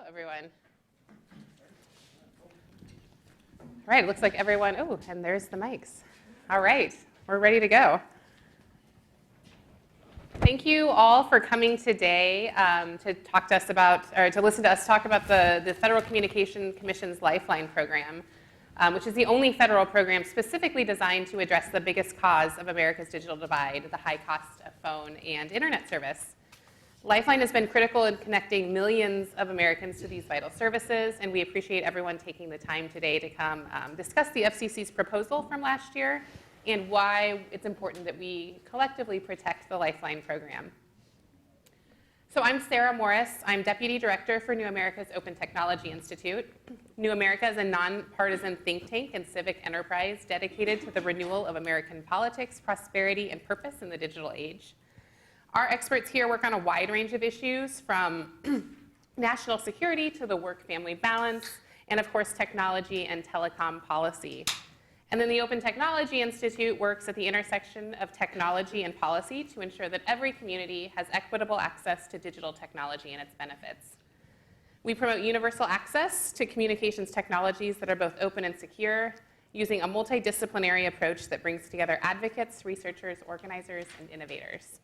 Everyone. All right, it looks like everyone, oh, and there's the mics. All right, we're ready to go. Thank you all for coming today to talk to us about, or to listen to us talk about the Federal Communications Commission's Lifeline program, which is the only federal program specifically designed to address the biggest cause of America's digital divide, the high cost of phone and internet service. Lifeline has been critical in connecting millions of Americans to these vital services, and we appreciate everyone taking the time today to come discuss the FCC's proposal from last year and why it's important that we collectively protect the Lifeline program. So I'm Sarah Morris. I'm Deputy Director for New America's Open Technology Institute. New America is a nonpartisan think tank and civic enterprise dedicated to the renewal of American politics, prosperity, and purpose in the digital age. Our experts here work on a wide range of issues, from national security to the work-family balance, and of course, technology and telecom policy. And then the Open Technology Institute works at the intersection of technology and policy to ensure that every community has equitable access to digital technology and its benefits. We promote universal access to communications technologies that are both open and secure, using a multidisciplinary approach that brings together advocates, researchers, organizers, and innovators.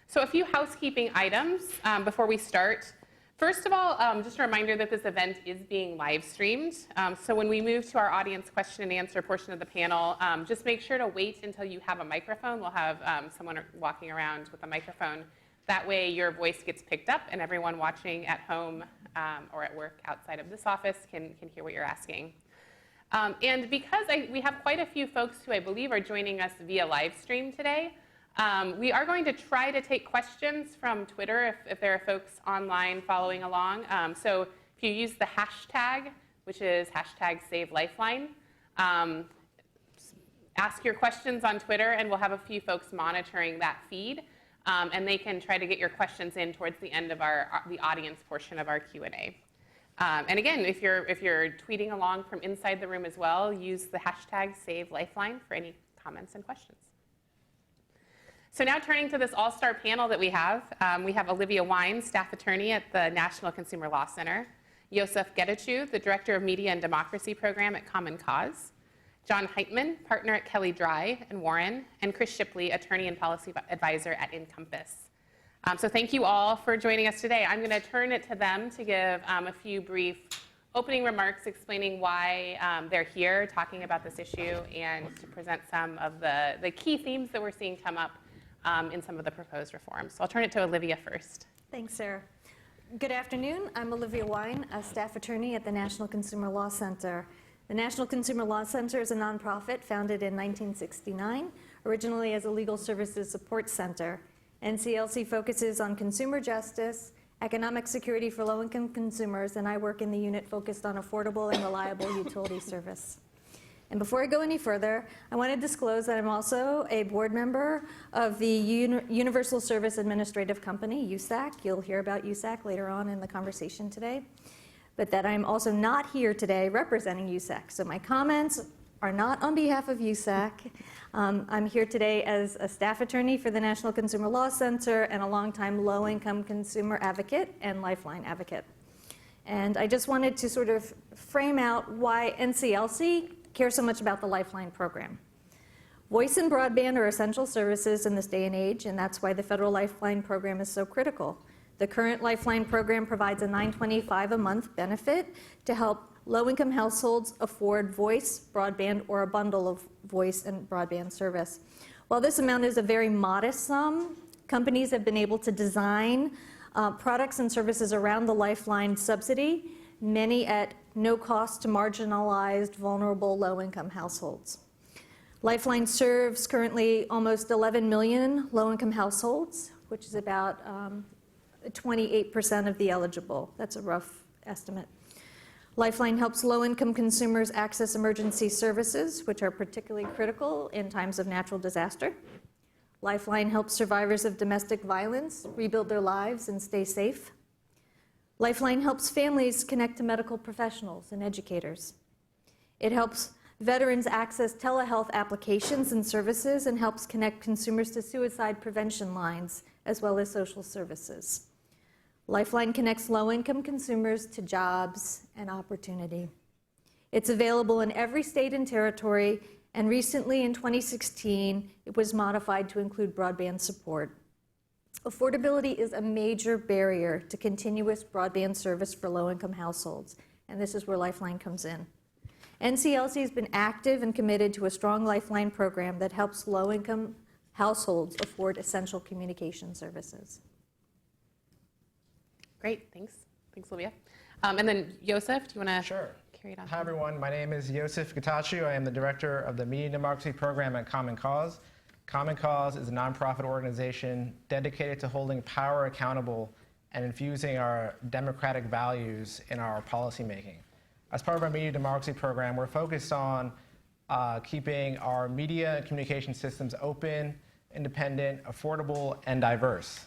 So a few housekeeping items before we start. First of all, just a reminder that this event is being live streamed. So when we move to our audience question and answer portion of the panel, just make sure to wait until you have a microphone. We'll have someone walking around with a microphone. That way your voice gets picked up and everyone watching at home or at work outside of this office can hear what you're asking. And because we have quite a few folks who I believe are joining us via live stream today, we are going to try to take questions from Twitter if there are folks online following along. So if you use the hashtag, which is #SaveLifeline, ask your questions on Twitter, and we'll have a few folks monitoring that feed. And they can try to get your questions in towards the end of the audience portion of our Q&A. And again, if you're tweeting along from inside the room as well, use the #SaveLifeline for any comments and questions. So now turning to this all-star panel that we have Olivia Wine, staff attorney at the National Consumer Law Center, Yosef Getachew, the director of Media and Democracy Program at Common Cause, John Heitman, partner at Kelly Dry and Warren, and Chris Shipley, attorney and policy advisor at Encompass. So thank you all for joining us today. I'm going to turn it to them to give a few brief opening remarks explaining why they're here talking about this issue and to present some of the key themes that we're seeing come up in some of the proposed reforms. So I'll turn it to Olivia first. Thanks, Sarah. Good afternoon. I'm Olivia Wine, a staff attorney at the National Consumer Law Center. The National Consumer Law Center is a nonprofit founded in 1969, originally as a legal services support center. NCLC focuses on consumer justice, economic security for low-income consumers, and I work in the unit focused on affordable and reliable utility service. And before I go any further, I want to disclose that I'm also a board member of the Universal Service Administrative Company, USAC. You'll hear about USAC later on in the conversation today. But that I'm also not here today representing USAC. So my comments are not on behalf of USAC. I'm here today as a staff attorney for the National Consumer Law Center and a longtime low-income consumer advocate and Lifeline advocate. And I just wanted to sort of frame out why NCLC care so much about the Lifeline program. Voice and broadband are essential services in this day and age, and that's why the federal Lifeline program is so critical. The current Lifeline program provides a $9.25 a month benefit to help low-income households afford voice, broadband, or a bundle of voice and broadband service. While this amount is a very modest sum, companies have been able to design products and services around the Lifeline subsidy, many at no cost to marginalized, vulnerable, low-income households. Lifeline serves currently almost 11 million low-income households, which is about 28% of the eligible. That's a rough estimate. Lifeline helps low-income consumers access emergency services, which are particularly critical in times of natural disaster. Lifeline helps survivors of domestic violence rebuild their lives and stay safe. Lifeline helps families connect to medical professionals and educators. It helps veterans access telehealth applications and services and helps connect consumers to suicide prevention lines as well as social services. Lifeline connects low-income consumers to jobs and opportunity. It's available in every state and territory, and recently in 2016, it was modified to include broadband support. Affordability is a major barrier to continuous broadband service for low-income households, and this is where Lifeline comes in. NCLC has been active and committed to a strong Lifeline program that helps low-income households afford essential communication services. Great, thanks. Thanks, Olivia. And then Yosef, do you want to carry it on? Hi, everyone. My name is Yosef Getachew. I am the director of the Media Democracy Program at Common Cause. Common Cause is a nonprofit organization dedicated to holding power accountable and infusing our democratic values in our policymaking. As part of our Media Democracy Program, we're focused on keeping our media and communication systems open, independent, affordable, and diverse.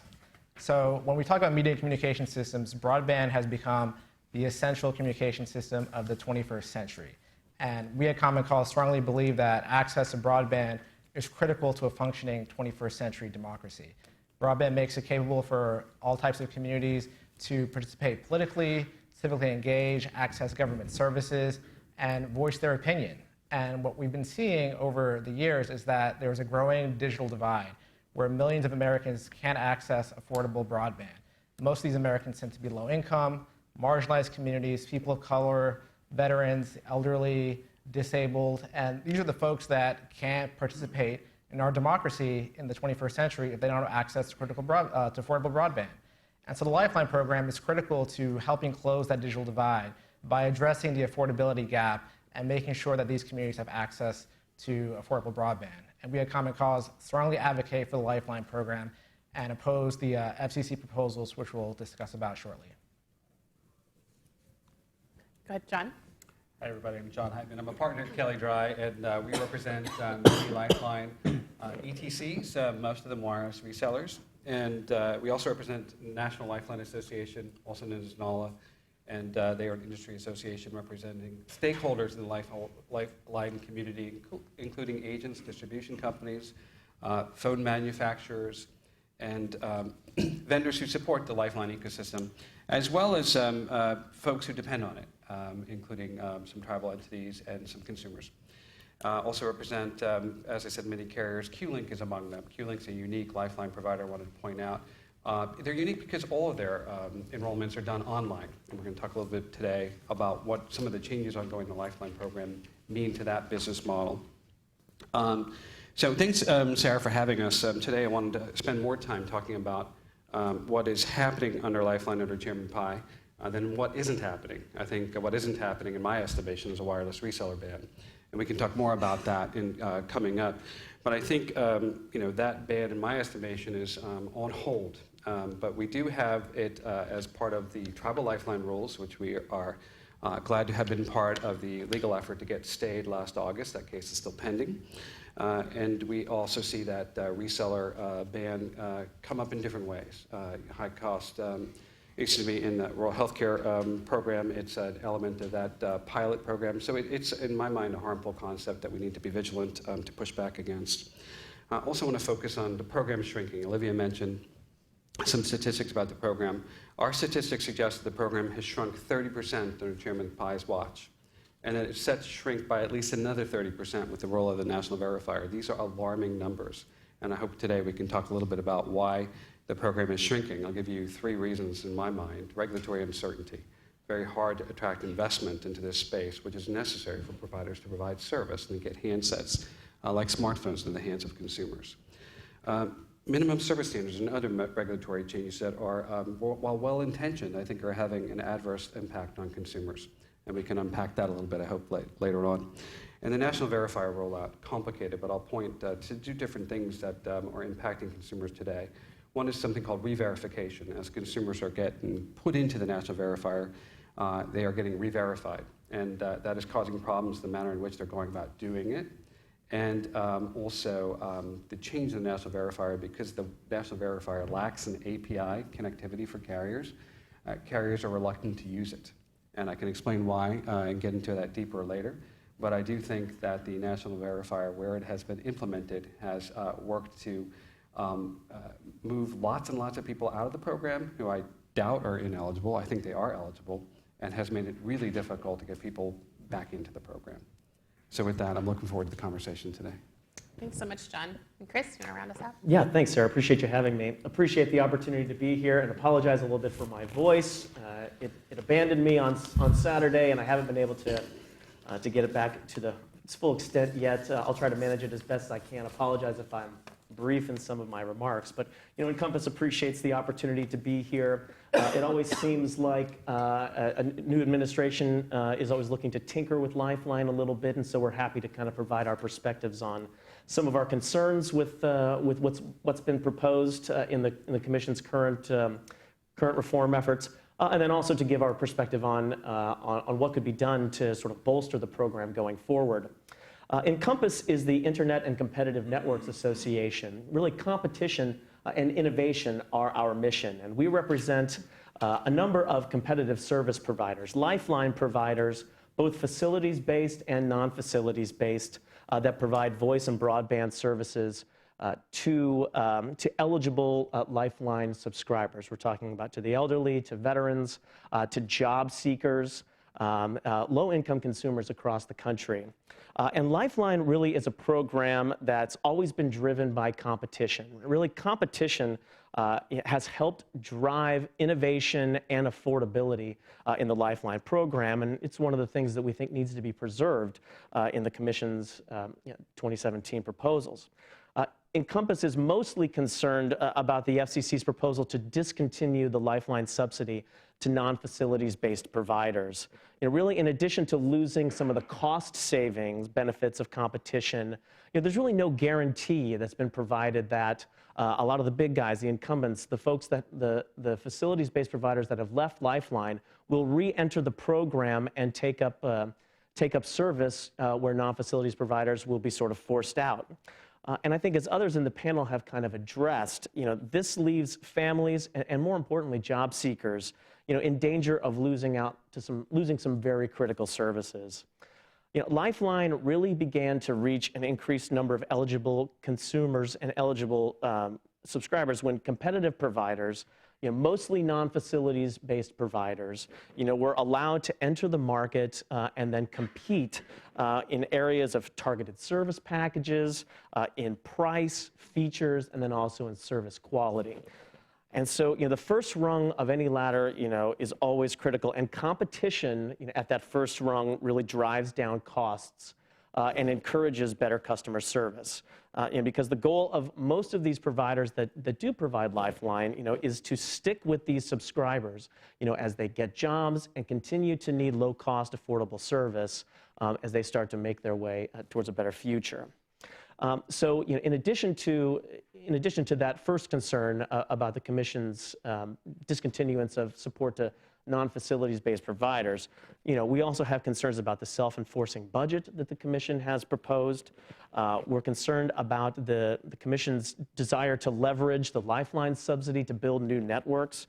So when we talk about media and communication systems, broadband has become the essential communication system of the 21st century. And we at Common Cause strongly believe that access to broadband is critical to a functioning 21st century democracy. Broadband makes it capable for all types of communities to participate politically, civically engage, access government services, and voice their opinion. And what we've been seeing over the years is that there's a growing digital divide where millions of Americans can't access affordable broadband. Most of these Americans tend to be low income, marginalized communities, people of color, veterans, elderly, disabled, and these are the folks that can't participate in our democracy in the 21st century if they don't have access to affordable broadband. And so the Lifeline program is critical to helping close that digital divide by addressing the affordability gap and making sure that these communities have access to affordable broadband. And we at Common Cause strongly advocate for the Lifeline program and oppose the FCC proposals, which we'll discuss about shortly. Go ahead, John. Hi, everybody. I'm John Heitman. I'm a partner at Kelly Dry, and we represent many Lifeline ETCs, most of them wireless resellers. And we also represent National Lifeline Association, also known as NALA, and they are an industry association representing stakeholders in the Lifeline community, including agents, distribution companies, phone manufacturers, and vendors who support the Lifeline ecosystem, as well as folks who depend on it, including some tribal entities and some consumers. Also represent, as I said, many carriers. Q-Link is among them. Q-Link's a unique Lifeline provider, I wanted to point out. They're unique because all of their enrollments are done online. And we're going to talk a little bit today about what some of the changes ongoing in the Lifeline program mean to that business model. So thanks, Sarah, for having us. Today I wanted to spend more time talking about what is happening under Lifeline under Chairman Pai than what isn't happening. I think what isn't happening, in my estimation, is a wireless reseller ban. And we can talk more about that in coming up. But I think that ban, in my estimation, is on hold. But we do have it as part of the tribal Lifeline rules, which we are glad to have been part of the legal effort to get stayed last August. That case is still pending. And we also see that reseller ban come up in different ways. High cost, in the rural healthcare program, it's an element of that pilot program. So it's, in my mind, a harmful concept that we need to be vigilant to push back against. I also want to focus on the program shrinking. Olivia mentioned some statistics about the program. Our statistics suggest that the program has shrunk 30% under Chairman Pai's watch, and that it's set to shrink by at least another 30% with the role of the national verifier. These are alarming numbers, and I hope today we can talk a little bit about why the program is shrinking. I'll give you 3 reasons in my mind. Regulatory uncertainty. Very hard to attract investment into this space, which is necessary for providers to provide service and get handsets like smartphones in the hands of consumers. Minimum service standards and other regulatory changes that are, while well-intentioned, I think are having an adverse impact on consumers. And we can unpack that a little bit, I hope, later on. And the national verifier rollout, complicated, but I'll point to 2 different things that are impacting consumers today. One is something called re-verification. As consumers are getting put into the national verifier, they are getting re-verified. And that is causing problems, the manner in which they're going about doing it. And also the change in the national verifier, because the national verifier lacks an API connectivity for carriers, carriers are reluctant to use it. And I can explain why and get into that deeper later. But I do think that the national verifier, where it has been implemented, has worked to move lots and lots of people out of the program who I doubt are ineligible. I think they are eligible, and has made it really difficult to get people back into the program. So with that, I'm looking forward to the conversation today. Thanks so much, John. And Chris, you want to round us out? Yeah, thanks, Sarah. Appreciate you having me. Appreciate the opportunity to be here, and apologize a little bit for my voice. It abandoned me on Saturday, and I haven't been able to get it back to its full extent yet. I'll try to manage it as best as I can. Apologize if I'm brief in some of my remarks, but Encompass appreciates the opportunity to be here. It always seems like a new administration is always looking to tinker with Lifeline a little bit, and so we're happy to kind of provide our perspectives on some of our concerns with what's been proposed in the Commission's current reform efforts, and then also to give our perspective on what could be done to sort of bolster the program going forward. Encompass is the Internet and Competitive Networks Association. Really, competition and innovation are our mission, and we represent a number of competitive service providers, Lifeline providers, both facilities-based and non-facilities-based, that provide voice and broadband services to eligible Lifeline subscribers. We're talking about to the elderly, to veterans, to job seekers, low-income consumers across the country. And Lifeline really is a program that's always been driven by competition. Really, competition has helped drive innovation and affordability in the Lifeline program, and it's one of the things that we think needs to be preserved in the Commission's 2017 proposals. Encompass is mostly concerned about the FCC's proposal to discontinue the Lifeline subsidy to non-facilities-based providers. Really, in addition to losing some of the cost savings benefits of competition, there's really no guarantee that's been provided that a lot of the big guys, the incumbents, the folks that the facilities-based providers that have left Lifeline will re-enter the program and take up service where non-facilities providers will be sort of forced out. And I think, as others in the panel have kind of addressed, this leaves families and more importantly, job seekers, in danger of losing some very critical services. Lifeline really began to reach an increased number of eligible consumers and eligible subscribers when competitive providers, mostly non-facilities-based providers, were allowed to enter the market and then compete in areas of targeted service packages, in price, features, and then also in service quality. And so, the first rung of any ladder, is always critical, and competition, at that first rung really drives down costs and encourages better customer service. Because the goal of most of these providers that do provide Lifeline, is to stick with these subscribers, as they get jobs and continue to need low-cost, affordable service as they start to make their way towards a better future. So, in addition to that first concern about the Commission's discontinuance of support to non-facilities-based providers, we also have concerns about the self-enforcing budget that the Commission has proposed. We're concerned about the Commission's desire to leverage the Lifeline subsidy to build new networks.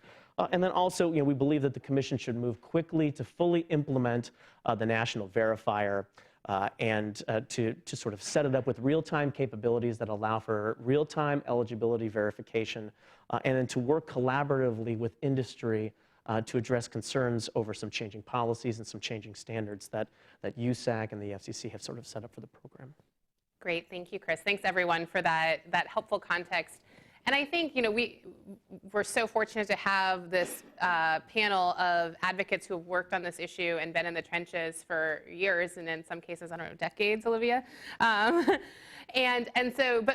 And then also, we believe that the Commission should move quickly to fully implement the national verifier and to sort of set it up with real-time capabilities that allow for real-time eligibility verification, and then to work collaboratively with industry to address concerns over some changing policies and some changing standards that USAC and the FCC have sort of set up for the program. Great, thank you, Chris. Thanks, everyone, for that helpful context. And I think, we're so fortunate to have this panel of advocates who have worked on this issue and been in the trenches for years, and in some cases, I don't know, decades, Olivia. But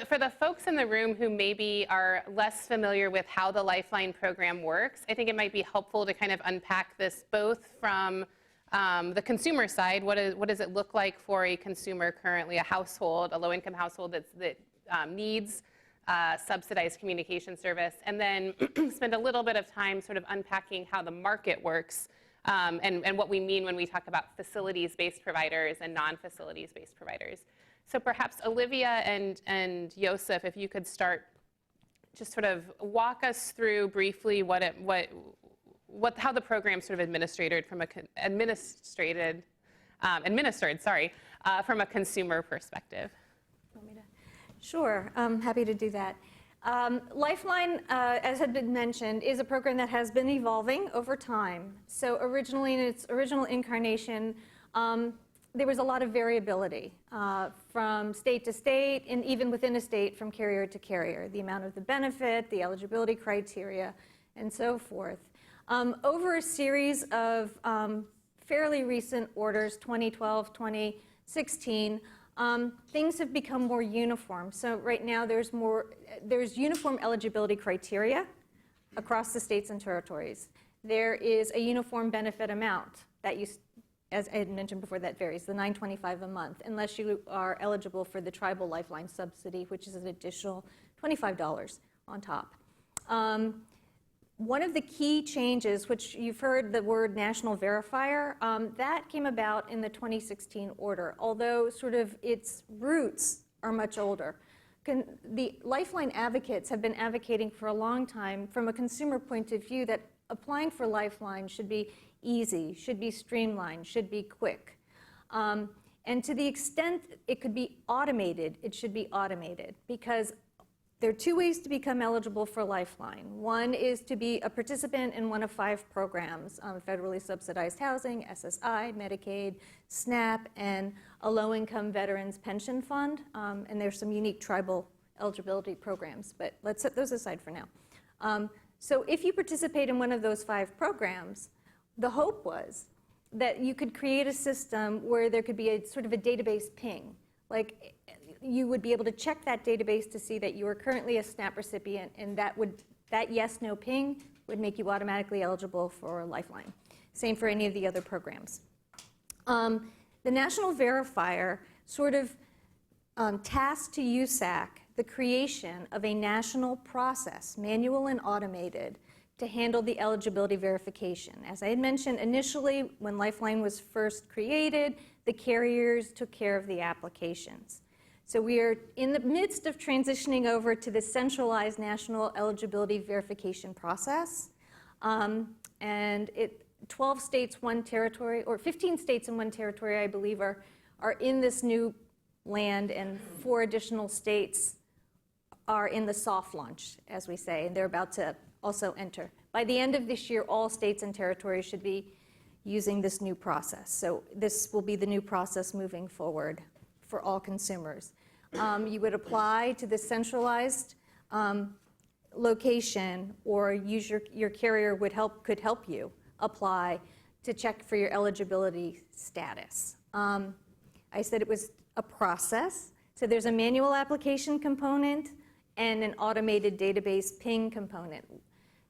for the folks in the room who maybe are less familiar with how the Lifeline program works, I think it might be helpful to kind of unpack this both from the consumer side. What does it look like for a consumer currently, a household, a low-income household that needs subsidized communication service, and then spend a little bit of time sort of unpacking how the market works and what we mean when we talk about facilities-based providers and non-facilities-based providers. So perhaps Olivia and Joseph, if you could start, just sort of walk us through briefly how the program sort of administered from a consumer perspective. Sure, I'm happy to do that. Lifeline, as had been mentioned, is a program that has been evolving over time. So originally, in its original incarnation, there was a lot of variability from state to state, and even within a state from carrier to carrier, the amount of the benefit, the eligibility criteria, and so forth. Over a series of fairly recent orders, 2012, 2016, things have become more uniform. So right now there's uniform eligibility criteria across the states and territories. There is a uniform benefit amount that as I had mentioned before, that varies, the $9.25 a month, unless you are eligible for the tribal Lifeline subsidy, which is an additional $25 on top. One of the key changes, which you've heard the word national verifier, that came about in the 2016 order, although sort of its roots are much older. The Lifeline advocates have been advocating for a long time from a consumer point of view that applying for Lifeline should be easy, should be streamlined, should be quick. And to the extent it could be automated, it should be automated, because there are two ways to become eligible for Lifeline. One is to be a participant in one of 5 programs, federally subsidized housing, SSI, Medicaid, SNAP, and a low-income veterans pension fund. And there's some unique tribal eligibility programs, but let's set those aside for now. So if you participate in one of those 5 programs, the hope was that you could create a system where there could be a sort of a database ping. Like, you would be able to check that database to see that you are currently a SNAP recipient, and that yes/no ping would make you automatically eligible for Lifeline. Same for any of the other programs. The National Verifier sort of tasked to USAC the creation of a national process, manual and automated, to handle the eligibility verification. As I had mentioned initially, when Lifeline was first created, the carriers took care of the applications. So we are in the midst of transitioning over to the centralized national eligibility verification process. And 12 states, 1 territory, or 15 states and 1 territory, I believe, are in this new land, and 4 additional states are in the soft launch, as we say, and they're about to also enter. By the end of this year, all states and territories should be using this new process. So this will be the new process moving forward for all consumers. You would apply to the centralized location, or use your carrier could help you apply to check for your eligibility status. I said it was a process. So there's a manual application component and an automated database ping component.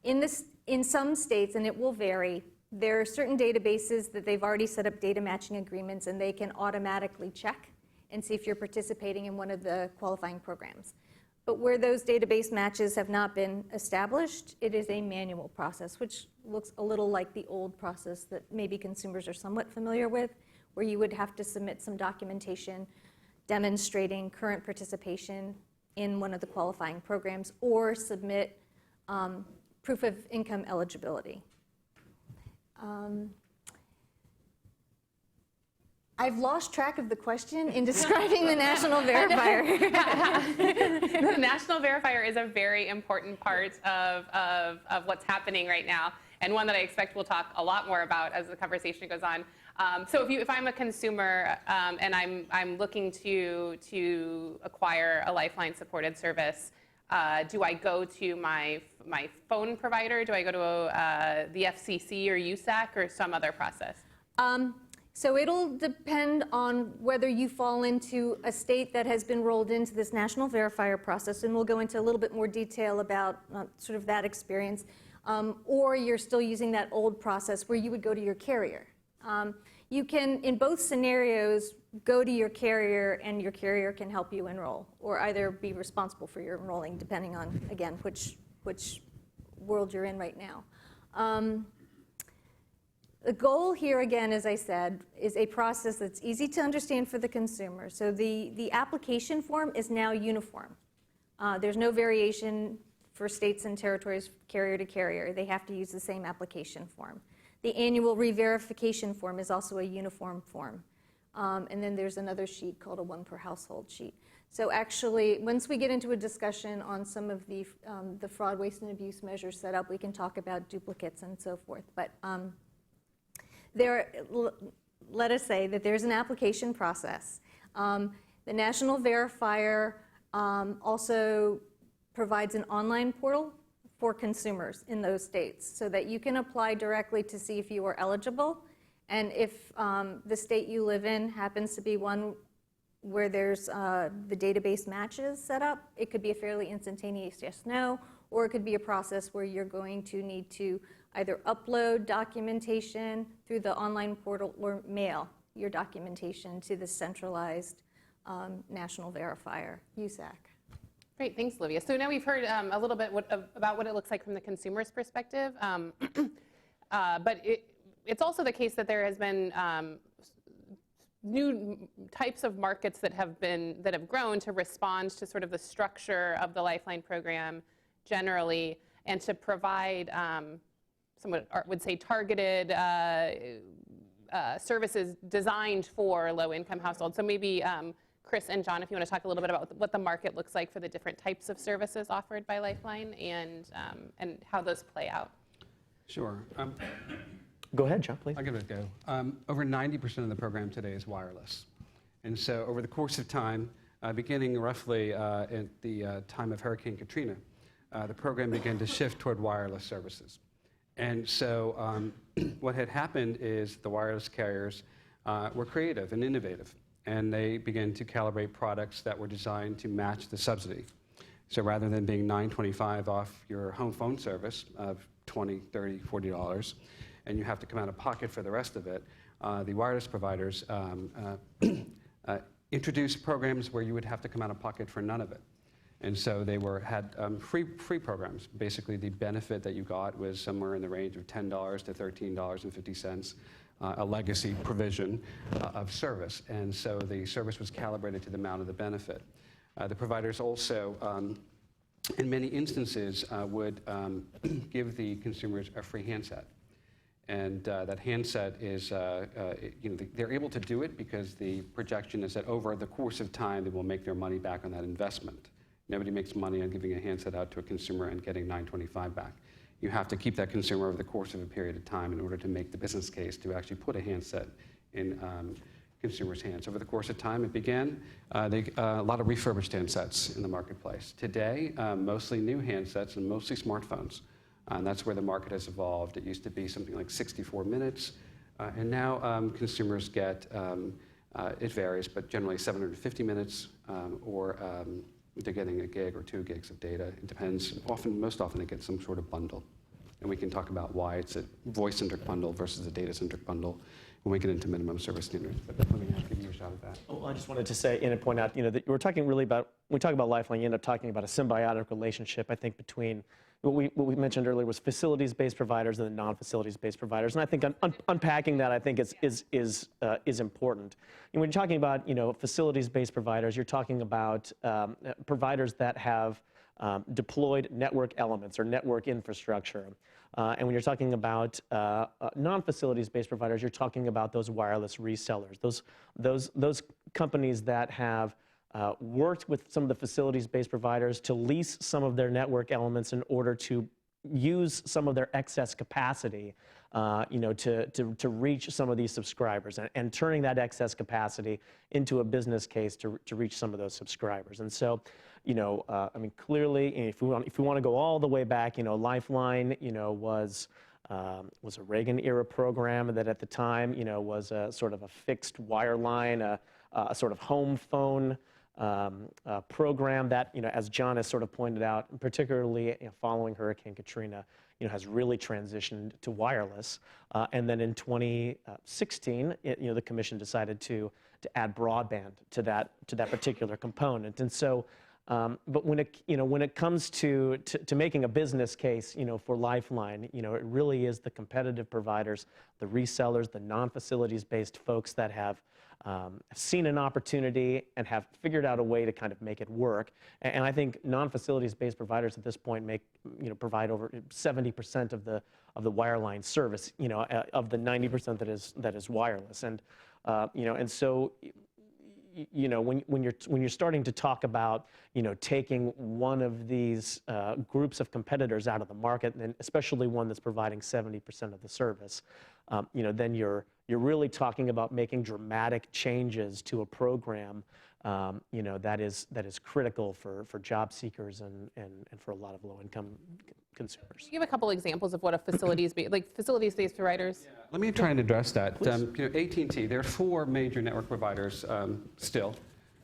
In some states, and it will vary, there are certain databases that they've already set up data matching agreements, and they can automatically check and see if you're participating in one of the qualifying programs. But where those database matches have not been established, it is a manual process, which looks a little like the old process that maybe consumers are somewhat familiar with, where you would have to submit some documentation demonstrating current participation in one of the qualifying programs, or submit proof of income eligibility. I've lost track of the question in describing the National Verifier. The National Verifier is a very important part of what's happening right now, and one that I expect we'll talk a lot more about as the conversation goes on. So if I'm a consumer and I'm looking to acquire a Lifeline supported service, do I go to my phone provider? Do I go to the FCC or USAC, or some other process? So it'll depend on whether you fall into a state that has been rolled into this National Verifier process, and we'll go into a little bit more detail about sort of that experience, or you're still using that old process where you would go to your carrier. You can, in both scenarios, go to your carrier, and your carrier can help you enroll, or either be responsible for your enrolling, depending on, again, which world you're in right now. The goal here, again, as I said, is a process that's easy to understand for the consumer. So the application form is now uniform. There's no variation for states and territories, carrier to carrier. They have to use the same application form. The annual re-verification form is also a uniform form. And then there's another sheet called a one per household sheet. So actually, once we get into a discussion on some of the fraud, waste, and abuse measures set up, we can talk about duplicates and so forth. But let us say that there's an application process. The national verifier also provides an online portal for consumers in those states so that you can apply directly to see if you are eligible. And if the state you live in happens to be one where there's the database matches set up, it could be a fairly instantaneous yes, no, or it could be a process where you're going to need to either upload documentation through the online portal or mail your documentation to the centralized national verifier, USAC. Great, thanks, Olivia. So now we've heard a little bit about what it looks like from the consumer's perspective, but it's also the case that there has been new types of markets that have grown to respond to sort of the structure of the Lifeline program generally, and to provide someone would say targeted services designed for low-income households. So maybe Chris and John, if you want to talk a little bit about what the market looks like for the different types of services offered by Lifeline and how those play out. Sure. Go ahead, John, please. I'll give it a go. Over 90% of the program today is wireless. And so over the course of time, beginning roughly at the time of Hurricane Katrina, the program began to shift toward wireless services. And so what had happened is the wireless carriers were creative and innovative, and they began to calibrate products that were designed to match the subsidy. So rather than being $9.25 off your home phone service of $20, $30, $40, and you have to come out of pocket for the rest of it, the wireless providers introduced programs where you would have to come out of pocket for none of it. And so they had free programs. Basically, the benefit that you got was somewhere in the range of $10 to $13.50, a legacy provision of service. And so the service was calibrated to the amount of the benefit. The providers also, in many instances, would give the consumers a free handset. And that handset is, they're able to do it because the projection is that over the course of time, they will make their money back on that investment. Nobody makes money on giving a handset out to a consumer and getting $9.25 back. You have to keep that consumer over the course of a period of time in order to make the business case to actually put a handset in consumers' hands. Over the course of time, it began a lot of refurbished handsets in the marketplace. Today, mostly new handsets and mostly smartphones. And that's where the market has evolved. It used to be something like 64 minutes, and now consumers get, it varies, but generally 750 minutes, or they're getting a gig or 2 gigs of data. It depends. Most often they get some sort of bundle. And we can talk about why it's a voice-centric bundle versus a data-centric bundle when we get into minimum service standards. But let me give you a shot at that. Oh, I just wanted to say and point out, that we're talking really about, when we talk about Lifeline, you end up talking about a symbiotic relationship, I think, between what we mentioned earlier was facilities-based providers and the non-facilities-based providers. And I think unpacking that, I think, is important. And when you're talking about, facilities-based providers, you're talking about providers that have deployed network elements or network infrastructure. And when you're talking about non-facilities-based providers, you're talking about those wireless resellers, those companies that have worked with some of the facilities-based providers to lease some of their network elements in order to use some of their excess capacity, to reach some of these subscribers, and turning that excess capacity into a business case to reach some of those subscribers. And so, clearly, if we want to go all the way back, Lifeline, was a Reagan-era program that at the time, was a sort of a fixed wireline, a sort of home phone program that, as John has sort of pointed out, particularly following Hurricane Katrina, has really transitioned to wireless. And then in 2016, the commission decided to add broadband to that particular component. And so, but when it comes to making a business case, for Lifeline, it really is the competitive providers, the resellers, the non-facilities-based folks that have seen an opportunity and have figured out a way to kind of make it work. And I think non-facilities-based providers at this point provide over 70% of the wireline service, of the 90% that is wireless. And And so, when you're starting to talk about, taking one of these groups of competitors out of the market, and especially one that's providing 70% of the service, then you're really talking about making dramatic changes to a program, that is critical for job seekers and for a lot of low-income consumers. Give a couple examples of what a facilities-based providers. Let me try and address that. AT&T, there are 4 major network providers still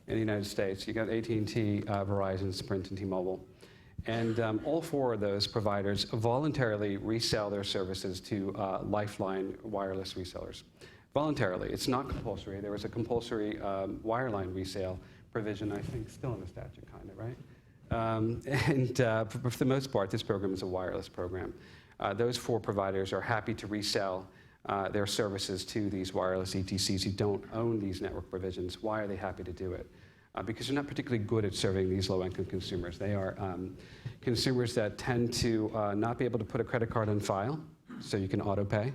in the United States. You got AT&T, Verizon, Sprint, and T-Mobile. And all 4 of those providers voluntarily resell their services to Lifeline wireless resellers. Voluntarily. It's not compulsory. There was a compulsory wireline resale provision, I think, still in the statute, kind of, right? For the most part, this program is a wireless program. Those 4 providers are happy to resell their services to these wireless ETCs who don't own these network provisions. Why are they happy to do it? Because they're not particularly good at serving these low-income consumers. They are consumers that tend to not be able to put a credit card on file, so you can auto-pay.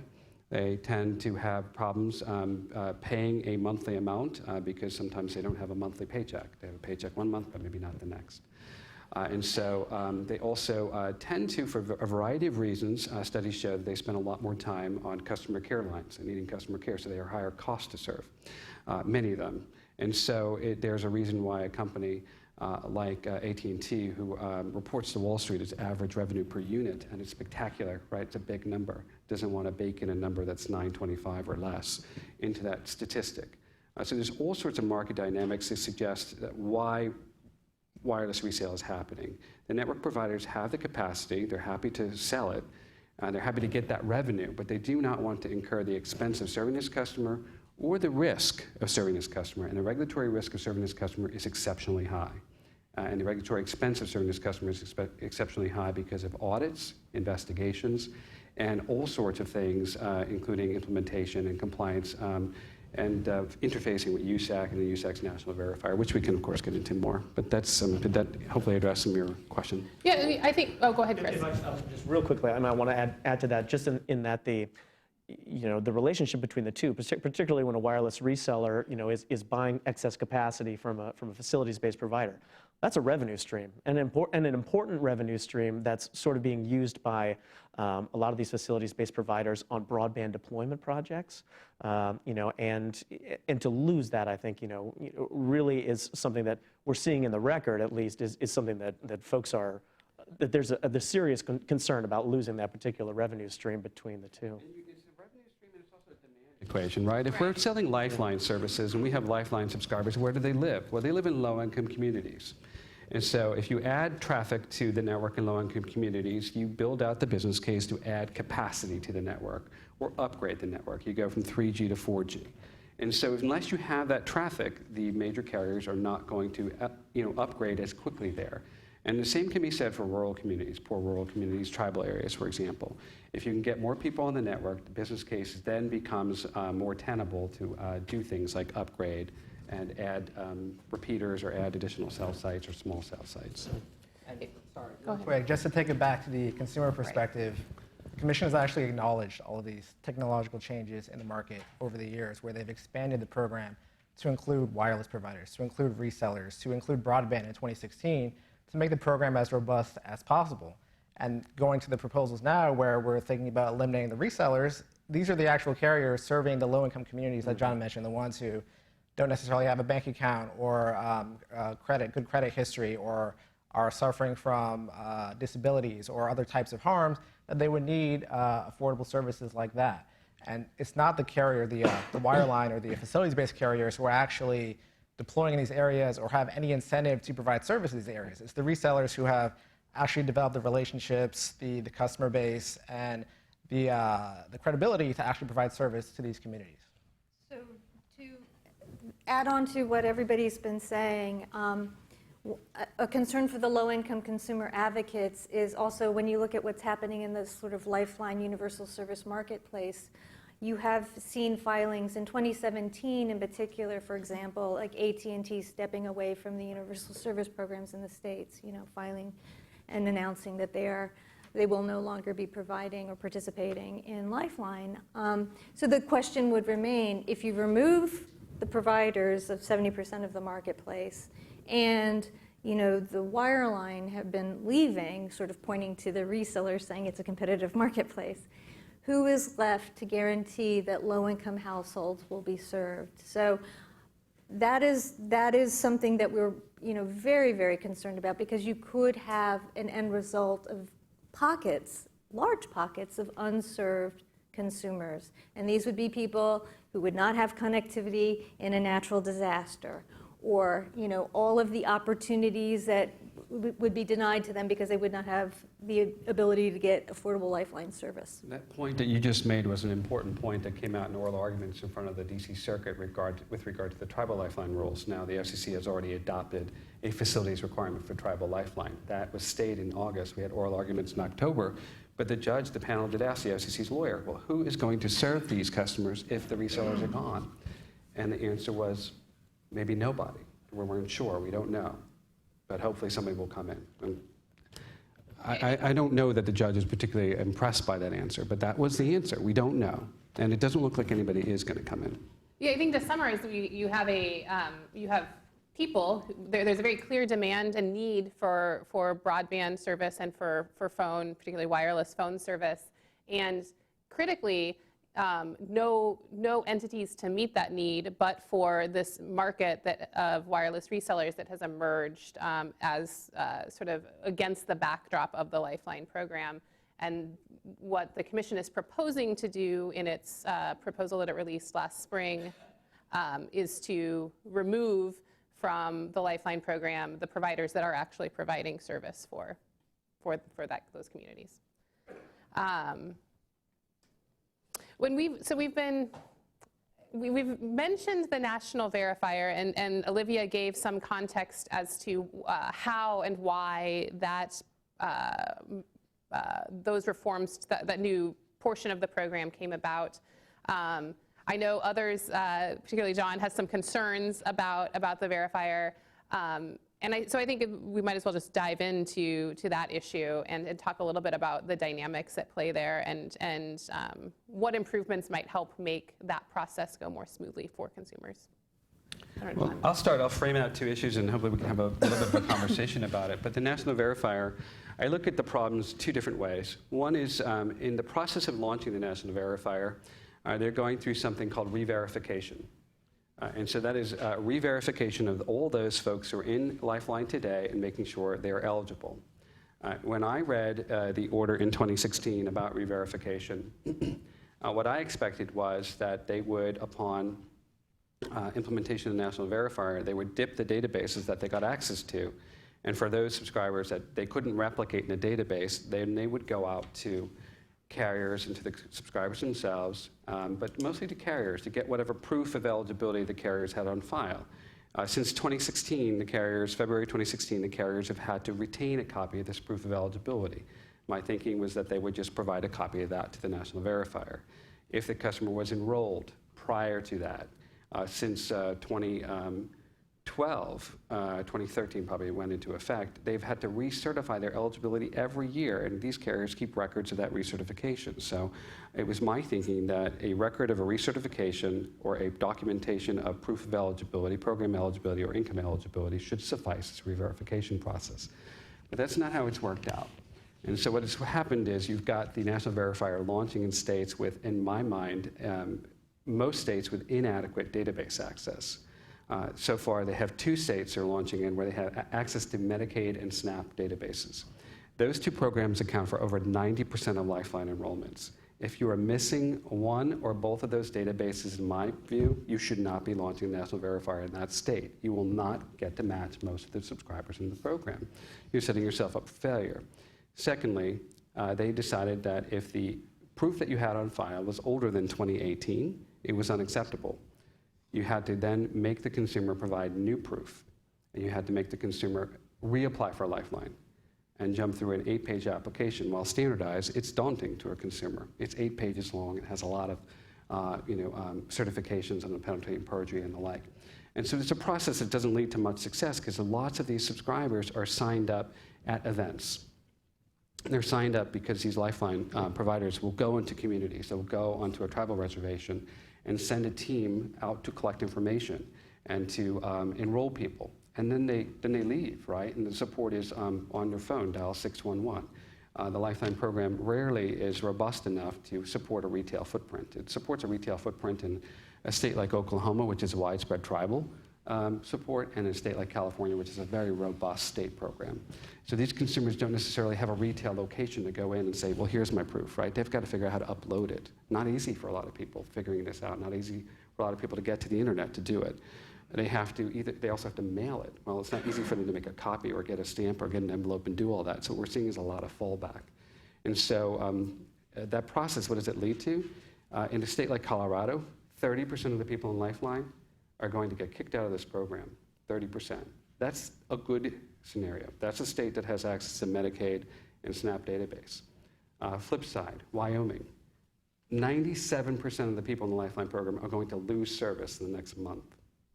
They tend to have problems paying a monthly amount because sometimes they don't have a monthly paycheck. They have a paycheck one month, but maybe not the next. And so they also tend to, for a variety of reasons, studies show that they spend a lot more time on customer care lines and needing customer care, so they are higher cost to serve, many of them. And so there's a reason why a company like AT&T, who reports to Wall Street its average revenue per unit, and it's spectacular, right? It's a big number. Doesn't want to bake in a number that's $9.25 or less into that statistic. So there's all sorts of market dynamics that suggest that why wireless resale is happening. The network providers have the capacity, they're happy to sell it, they're happy to get that revenue, but they do not want to incur the expense of serving this customer or the risk of serving this customer. And the regulatory risk of serving this customer is exceptionally high. And the regulatory expense of serving this customer is exceptionally high because of audits, investigations, and all sorts of things, including implementation and compliance, and interfacing with USAC and the USAC's national verifier, which we can, of course, get into more. But that's did that hopefully address some of your question? Yeah, I think. Oh, go ahead, Chris. Just real quickly, I want to add to that, just in that the relationship between the two, particularly when a wireless reseller, is buying excess capacity from a facilities-based provider. That's a revenue stream, and an important revenue stream that's sort of being used by a lot of these facilities-based providers on broadband deployment projects. And to lose that, I think, really is something that we're seeing in the record, at least, is something that folks are, that there's a serious concern about losing that particular revenue stream between the two. Equation, right? If we're selling Lifeline services and we have Lifeline subscribers, where do they live? Well, they live in low-income communities. And so if you add traffic to the network in low-income communities, you build out the business case to add capacity to the network or upgrade the network. You go from 3G to 4G. And so unless you have that traffic, the major carriers are not going to upgrade as quickly there. And the same can be said for rural communities, poor rural communities, tribal areas, for example. If you can get more people on the network, the business case then becomes more tenable to do things like upgrade and add repeaters or add additional cell sites or small cell sites. And, sorry, quick, just to take it back to the consumer perspective, the Commission has actually acknowledged all of these technological changes in the market over the years, where they've expanded the program to include wireless providers, to include resellers, to include broadband in 2016, to make the program as robust as possible. And going to the proposals now where we're thinking about eliminating the resellers, these are the actual carriers serving the low-income communities that John mentioned, the ones who don't necessarily have a bank account or good credit history, or are suffering from disabilities or other types of harms, that they would need affordable services like that. And it's not the carrier, the wireline or the facilities-based carriers who are actually deploying in these areas or have any incentive to provide services in these areas. It's the resellers who have actually developed the relationships, the customer base, and the credibility to actually provide service to these communities. So to add on to what everybody's been saying, a concern for the low-income consumer advocates is also when you look at what's happening in the sort of Lifeline universal service marketplace, you have seen filings in 2017 in particular, for example, like AT&T stepping away from the universal service programs in the States, filing and announcing that they are they will no longer be providing or participating in Lifeline. So the question would remain, if you remove the providers of 70% of the marketplace, and the wireline have been leaving, sort of pointing to the resellers saying it's a competitive marketplace, who is left to guarantee that low-income households will be served? So that is something that we're very, very concerned about, because you could have an end result of large pockets of unserved consumers. And these would be people who would not have connectivity in a natural disaster, or all of the opportunities that would be denied to them because they would not have the ability to get affordable Lifeline service. That point that you just made was an important point that came out in oral arguments in front of the DC Circuit with regard to the tribal Lifeline rules. Now, the FCC has already adopted a facilities requirement for tribal Lifeline. That was stayed in August. We had oral arguments in October. But the panel did ask the FCC's lawyer, well, who is going to serve these customers if the resellers are gone? And the answer was, maybe nobody. We weren't sure. We don't know. But hopefully somebody will come in. And I don't know that the judge is particularly impressed by that answer, but that was the answer. We don't know. And it doesn't look like anybody is going to come in. Yeah, I think to summarize, you have people. There's a very clear demand and need for broadband service and for phone, particularly wireless phone service. And critically, no entities to meet that need, but for this market of wireless resellers that has emerged as sort of against the backdrop of the Lifeline program. And what the Commission is proposing to do in its proposal that it released last spring is to remove from the Lifeline program the providers that are actually providing service for those communities. We've mentioned the national verifier, and Olivia gave some context as to how and why those reforms, that new portion of the program came about. I know others, particularly John, has some concerns about the verifier. So I think we might as well just dive into that issue and talk a little bit about the dynamics at play there and what improvements might help make that process go more smoothly for consumers. Well, I'll start. I'll frame out two issues, and hopefully we can have a little bit of a conversation about it. But the national verifier, I look at the problems two different ways. One is in the process of launching the national verifier, they're going through something called re-verification. And so that is re-verification of all those folks who are in Lifeline today and making sure they are eligible. When I read the order in 2016 about re-verification, what I expected was that they would, upon implementation of the national verifier, they would dip the databases that they got access to. And for those subscribers that they couldn't replicate in a database, then they would go out to carriers and to the subscribers themselves, but mostly to carriers to get whatever proof of eligibility the carriers had on file. Since 2016, February 2016, the carriers have had to retain a copy of this proof of eligibility. My thinking was that they would just provide a copy of that to the national verifier. If the customer was enrolled prior to that, since 2013 probably went into effect, they've had to recertify their eligibility every year, and these carriers keep records of that recertification. So it was my thinking that a record of a recertification or a documentation of proof of eligibility, program eligibility, or income eligibility should suffice as a re-verification process. But that's not how it's worked out. And so what has happened is you've got the national verifier launching in states with, in my mind, most states with inadequate database access. So far, they have 2 states they're launching in where they have access to Medicaid and SNAP databases. Those 2 programs account for over 90% of Lifeline enrollments. If you are missing one or both of those databases, in my view, you should not be launching the national verifier in that state. You will not get to match most of the subscribers in the program. You're setting yourself up for failure. Secondly, they decided that if the proof that you had on file was older than 2018, it was unacceptable. You had to then make the consumer provide new proof, and you had to make the consumer reapply for a Lifeline and jump through an 8-page application. While standardized, it's daunting to a consumer. It's 8 pages long. It has a lot of certifications on the penalty and perjury and the like. And so it's a process that doesn't lead to much success because lots of these subscribers are signed up at events. They're signed up because these Lifeline providers will go into communities. They'll go onto a tribal reservation and send a team out to collect information and to enroll people. And then they leave, right? And the support is on their phone, dial 611. The Lifeline program rarely is robust enough to support a retail footprint. It supports a retail footprint in a state like Oklahoma, which is a widespread tribal support, and in a state like California, which is a very robust state program. So these consumers don't necessarily have a retail location to go in and say, well, here's my proof, right? They've got to figure out how to upload it. Not easy for a lot of people figuring this out, not easy for a lot of people to get to the internet to do it. They also have to mail it. Well, it's not easy for them to make a copy or get a stamp or get an envelope and do all that. So what we're seeing is a lot of fallback. And so that process, what does it lead to? In a state like Colorado, 30% of the people in Lifeline are going to get kicked out of this program, 30%. That's a good scenario. That's a state that has access to Medicaid and SNAP database. Flip side, Wyoming, 97% of the people in the Lifeline program are going to lose service in the next month.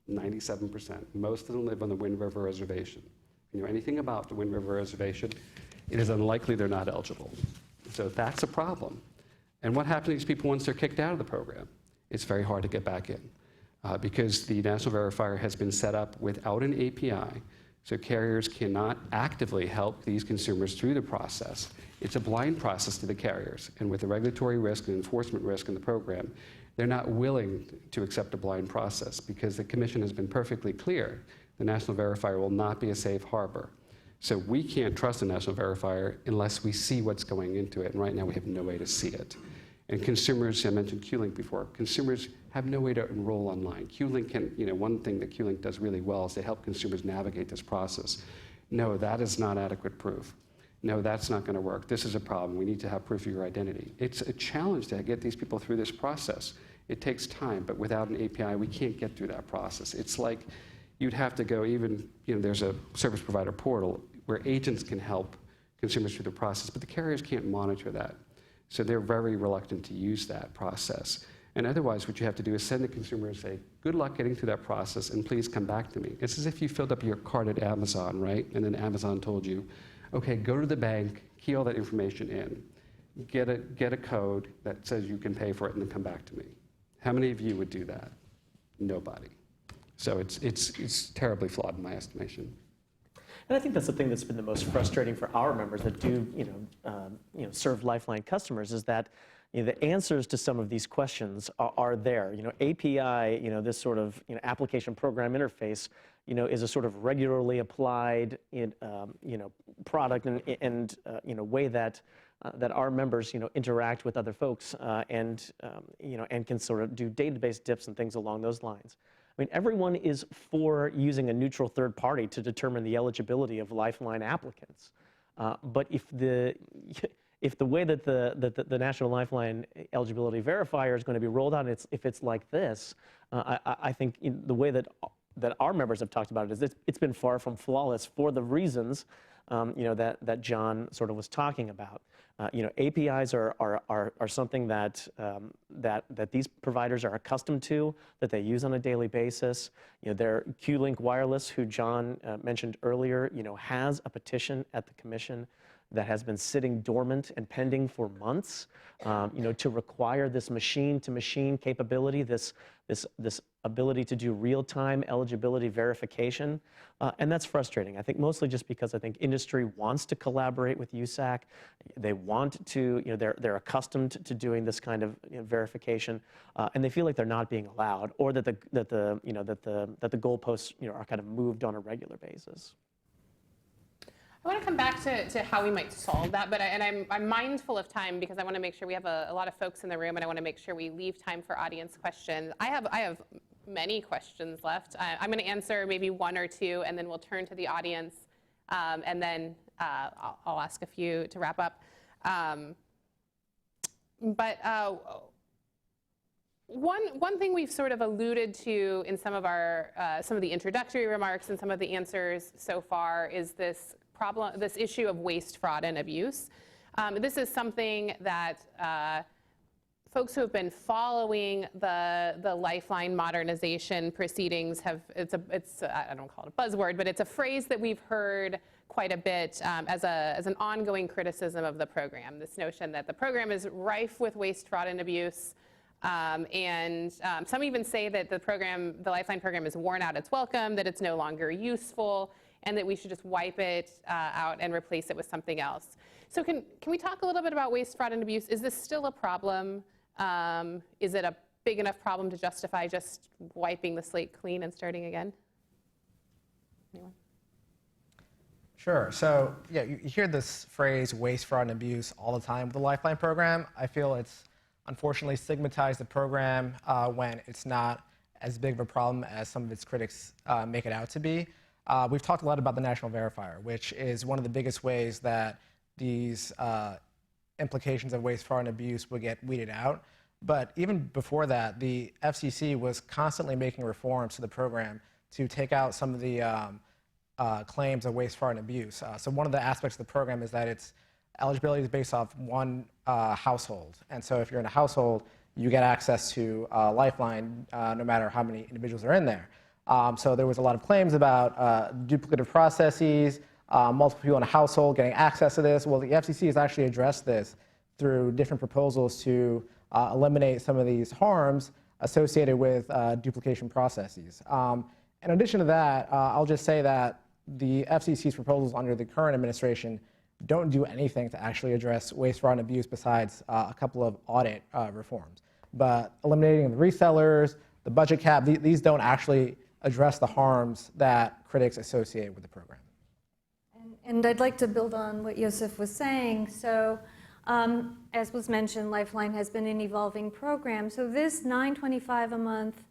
97%. Most of them live on the Wind River Reservation. If you know anything about the Wind River Reservation, it is unlikely they're not eligible. So that's a problem. And what happens to these people once they're kicked out of the program? It's very hard to get back in because the National Verifier has been set up without an API, so carriers cannot actively help these consumers through the process. It's a blind process to the carriers, and with the regulatory risk and enforcement risk in the program, they're not willing to accept a blind process because the Commission has been perfectly clear the National Verifier will not be a safe harbor. So we can't trust the National Verifier unless we see what's going into it, and right now we have no way to see it. And consumers, I mentioned Q-Link before, consumers have no way to enroll online. Q-Link can, one thing that Q-Link does really well is they help consumers navigate this process. No, that is not adequate proof. No, that's not going to work. This is a problem. We need to have proof of your identity. It's a challenge to get these people through this process. It takes time, but without an API, we can't get through that process. It's like you'd have to go even, there's a service provider portal where agents can help consumers through the process, but the carriers can't monitor that. So they're very reluctant to use that process. And otherwise, what you have to do is send the consumer and say, good luck getting through that process, and please come back to me. It's as if you filled up your cart at Amazon, right? And then Amazon told you, okay, go to the bank, key all that information in, get a code that says you can pay for it, and then come back to me. How many of you would do that? Nobody. So it's terribly flawed in my estimation. And I think that's the thing that's been the most frustrating for our members that do, serve Lifeline customers is that the answers to some of these questions are there. API, this sort of application program interface, is a sort of regularly applied, product and way that that our members, interact with other folks and can sort of do database dips and things along those lines. I mean, everyone is for using a neutral third party to determine the eligibility of Lifeline applicants. But if the way that the National Lifeline Eligibility Verifier is going to be rolled out, if it's like this, I think the way that our members have talked about it is it's been far from flawless for the reasons that John sort of was talking about. APIs are something that these providers are accustomed to, that they use on a daily basis. Their Q-Link Wireless, who John mentioned earlier, has a petition at the Commission that has been sitting dormant and pending for months, to require this machine-to-machine capability, this ability to do real-time eligibility verification, and that's frustrating. I think mostly just because I think industry wants to collaborate with USAC. They want to, they're accustomed to doing this kind of verification, and they feel like they're not being allowed, or that the goalposts are kind of moved on a regular basis. I want to come back to how we might solve that, but I'm mindful of time because I want to make sure we have a lot of folks in the room, and I want to make sure we leave time for audience questions. I have many questions left. I'm going to answer maybe one or two, and then we'll turn to the audience, and then I'll ask a few to wrap up. One thing we've sort of alluded to in some of the introductory remarks and some of the answers so far is this issue of waste, fraud, and abuse. This is something that folks who have been following the Lifeline modernization proceedings it's I don't call it a buzzword, but it's a phrase that we've heard quite a bit as an ongoing criticism of the program. This notion that the program is rife with waste, fraud, and abuse. Some even say that the Lifeline program is worn out its welcome, that it's no longer useful, and that we should just wipe it out and replace it with something else. So can we talk a little bit about waste, fraud, and abuse? Is this still a problem? Is it a big enough problem to justify just wiping the slate clean and starting again? Anyone? Sure. So yeah, you hear this phrase waste, fraud, and abuse all the time with the Lifeline program. I feel it's unfortunately stigmatized the program when it's not as big of a problem as some of its critics make it out to be. We've talked a lot about the national verifier, which is one of the biggest ways that these implications of waste, fraud, and abuse would get weeded out. But even before that, the FCC was constantly making reforms to the program to take out some of the claims of waste, fraud, and abuse. So one of the aspects of the program is that its eligibility is based off one household. And so if you're in a household, you get access to Lifeline no matter how many individuals are in there. So there was a lot of claims about duplicative processes, multiple people in a household getting access to this. Well, the FCC has actually addressed this through different proposals to eliminate some of these harms associated with duplication processes. In addition to that, I'll just say that the FCC's proposals under the current administration don't do anything to actually address waste, fraud, and abuse besides a couple of audit reforms. But eliminating the resellers, the budget cap, these don't actually address the harms that critics associate with the program. And I'd like to build on what Yosef was saying. So as was mentioned, Lifeline has been an evolving program. So this $9.25 a month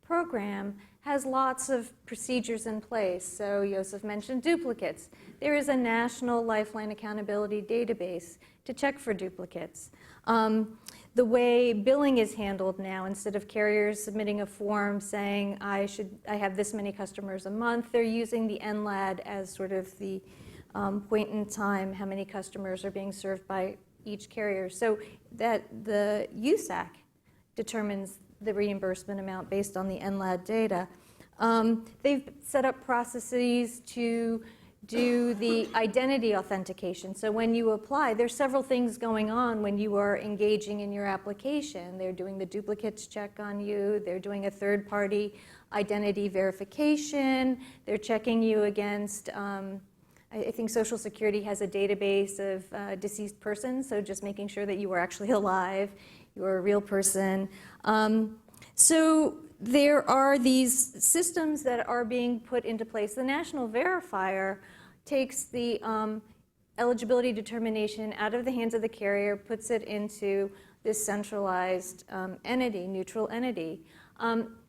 program has lots of procedures in place. So Yosef mentioned duplicates. There is a national Lifeline accountability database to check for duplicates. The way billing is handled now, instead of carriers submitting a form saying I have this many customers a month, they're using the NLAD as sort of the point in time how many customers are being served by each carrier. So that the USAC determines the reimbursement amount based on the NLAD data. They've set up processes to do the identity authentication. So when you apply, there's several things going on when you are engaging in your application. They're doing the duplicates check on you. They're doing a third-party identity verification. They're checking you against, I think Social Security has a database of deceased persons, so just making sure that you are actually alive, you are a real person. So there are these systems that are being put into place. The national verifier takes the eligibility determination out of the hands of the carrier, puts it into this centralized entity, neutral entity.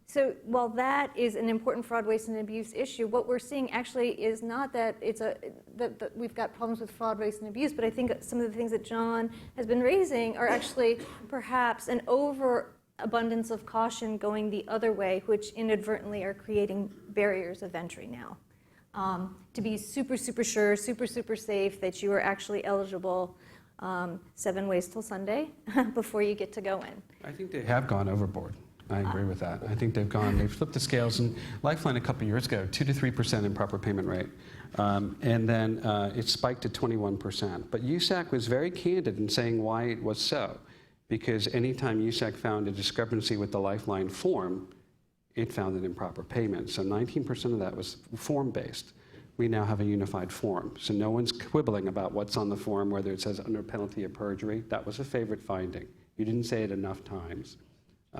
So while that is an important fraud, waste, and abuse issue, what we're seeing actually is not that that we've got problems with fraud, waste, and abuse, but I think some of the things that John has been raising are actually perhaps an overabundance of caution going the other way, which inadvertently are creating barriers of entry now. To be super, super sure, super, super safe that you are actually eligible 7 ways till Sunday before you get to go in. I think they have gone overboard. I agree with that. I think they've flipped the scales. And Lifeline a couple years ago, 2 to 3% improper payment rate. And then it spiked to 21%. But USAC was very candid in saying why it was so. Because anytime USAC found a discrepancy with the Lifeline form, it found an improper payment. So 19% of that was form-based. We now have a unified form. So no one's quibbling about what's on the form, whether it says under penalty of perjury. That was a favorite finding. You didn't say it enough times.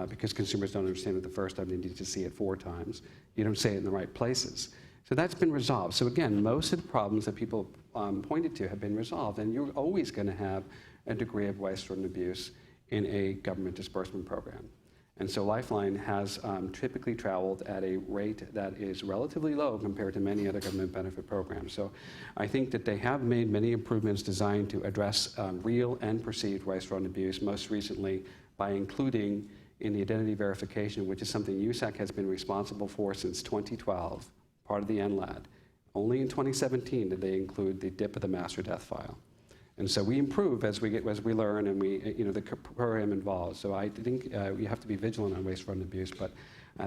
Because consumers don't understand it the first time, they need to see it 4 times. You don't say it in the right places. So that's been resolved. So again, most of the problems that people pointed to have been resolved, and you're always going to have a degree of waste and abuse in a government disbursement program. And so Lifeline has typically traveled at a rate that is relatively low compared to many other government benefit programs. So I think that they have made many improvements designed to address real and perceived waste, fraud, and abuse, most recently by including in the identity verification, which is something USAC has been responsible for since 2012, part of the NLAD. Only in 2017 did they include the DIP of the master death file. And so we improve as we learn, and the program evolves. So I think we have to be vigilant on waste, fraud, and abuse, but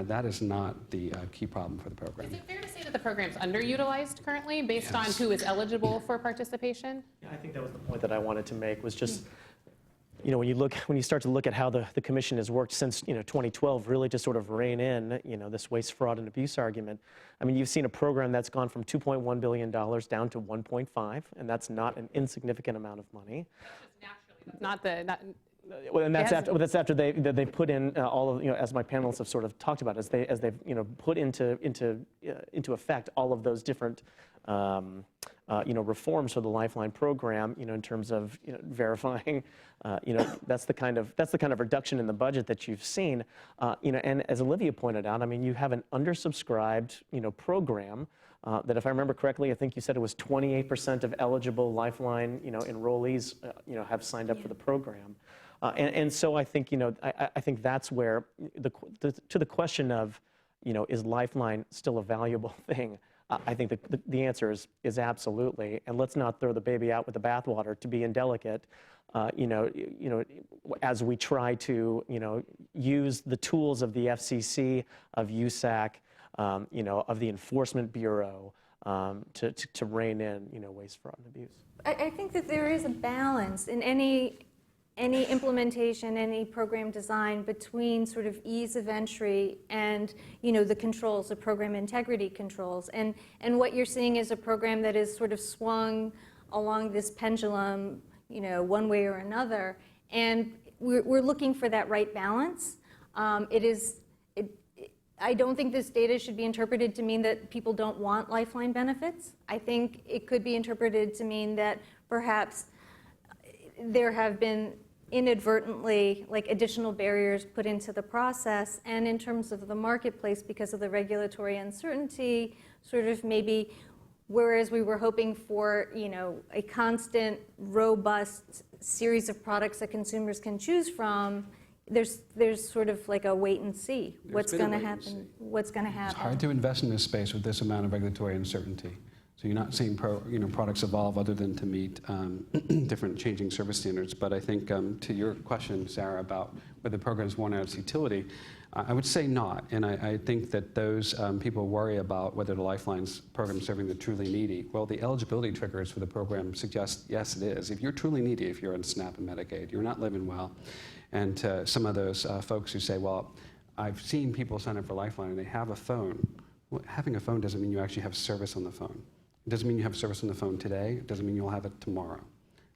that is not the key problem for the program. Is it fair to say that the program's underutilized currently based on who is eligible for participation? Yeah, I think that was the point that I wanted to make, was just, when you start to look at how the commission has worked since 2012, really to sort of rein in this waste, fraud, and abuse argument. I mean, you've seen a program that's gone from $2.1 billion down to 1.5, and that's not an insignificant amount of money. That's just naturally. That's not. Well, and that's after they put in all of, as my panelists have sort of talked about, as they've put into effect all of those different reforms for the Lifeline program, in terms of verifying, that's the kind of reduction in the budget that you've seen, and as Olivia pointed out, I mean, you have an undersubscribed program that, if I remember correctly, I think you said it was 28% of eligible Lifeline enrollees have signed up for the program. And so I think, I think that's where, to the question of, is Lifeline still a valuable thing? I think the answer is absolutely. And let's not throw the baby out with the bathwater, to be indelicate. As we try to, use the tools of the FCC, of USAC, of the Enforcement Bureau, to rein in, waste, fraud, and abuse. I think that there is a balance in any implementation, any program design, between sort of ease of entry and the controls, the program integrity controls. And what you're seeing is a program that is sort of swung along this pendulum, one way or another. And we're looking for that right balance. I don't think this data should be interpreted to mean that people don't want Lifeline benefits. I think it could be interpreted to mean that perhaps there have been inadvertently additional barriers put into the process, and in terms of the marketplace, because of the regulatory uncertainty, sort of maybe, whereas we were hoping for a constant, robust series of products that consumers can choose from, there's sort of like a wait and see. What's going to happen? What's going to happen? It's hard to invest in this space with this amount of regulatory uncertainty. So you're not seeing products evolve other than to meet different changing service standards. But I think to your question, Sarah, about whether the program's worn out its utility, I would say not. And I think that those people worry about whether the Lifeline's program is serving the truly needy. Well, the eligibility triggers for the program suggest, yes, it is. If you're truly needy, if you're on SNAP and Medicaid, you're not living well. And to some of those folks who say, well, I've seen people sign up for Lifeline and they have a phone. Well, having a phone doesn't mean you actually have service on the phone. It doesn't mean you have service on the phone today. It doesn't mean you'll have it tomorrow.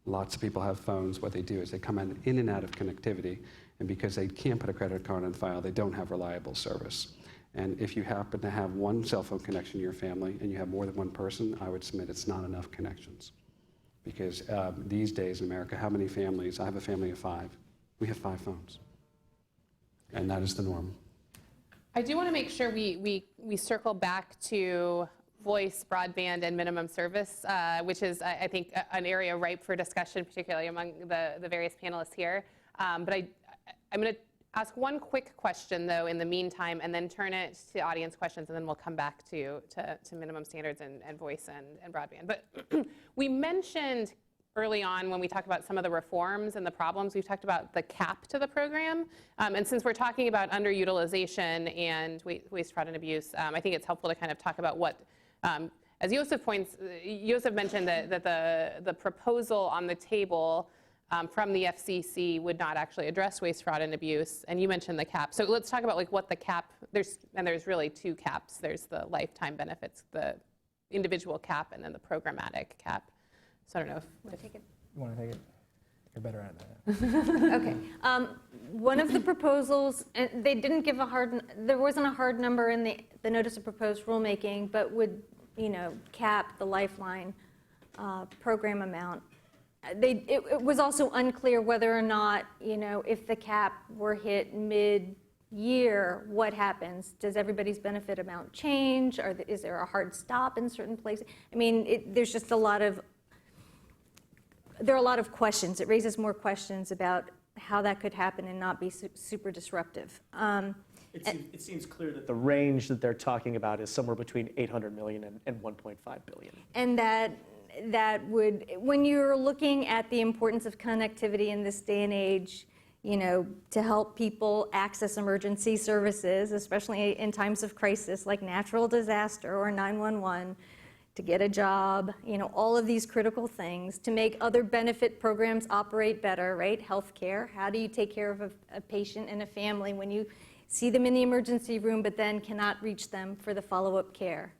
Lots of people have phones. What they do is they come in and out of connectivity, and because they can't put a credit card on file, they don't have reliable service. And if you happen to have one cell phone connection in your family and you have more than one person, I would submit it's not enough connections. Because these days in America, how many families? I have a family of 5. We have 5 phones. And that is the norm. I do want to make sure we circle back to voice, broadband, and minimum service, which is, I think, an area ripe for discussion, particularly among the various panelists here. But I'm going to ask one quick question, though, in the meantime, and then turn it to audience questions, and then we'll come back to minimum standards and voice and broadband. But we mentioned early on, when we talked about some of the reforms and the problems, we've talked about the cap to the program. And since we're talking about underutilization and waste, fraud, and abuse, I think it's helpful to kind of talk about what, as Joseph mentioned that the proposal on the table from the FCC would not actually address waste, fraud, and abuse, and you mentioned the cap. So let's talk about what the cap, there's really 2 caps. There's the lifetime benefits, the individual cap, and then the programmatic cap. So I don't know if Want to take it? You want to take it? You're better at that. Okay. One of the proposals, and they didn't give there wasn't a hard number in the notice of proposed rulemaking, but would, cap the Lifeline program amount. It was also unclear whether or not, if the cap were hit mid-year, what happens? Does everybody's benefit amount change? Is there a hard stop in certain places? I mean, there's just there are a lot of questions. It raises more questions about how that could happen and not be super disruptive. It seems clear that the range that they're talking about is somewhere between $800 million and $1.5 billion. And that that would, when you're looking at the importance of connectivity in this day and age, to help people access emergency services, especially in times of crisis like natural disaster or 911, to get a job, all of these critical things, to make other benefit programs operate better, right? Healthcare, how do you take care of a patient and a family when you see them in the emergency room but then cannot reach them for the follow-up care?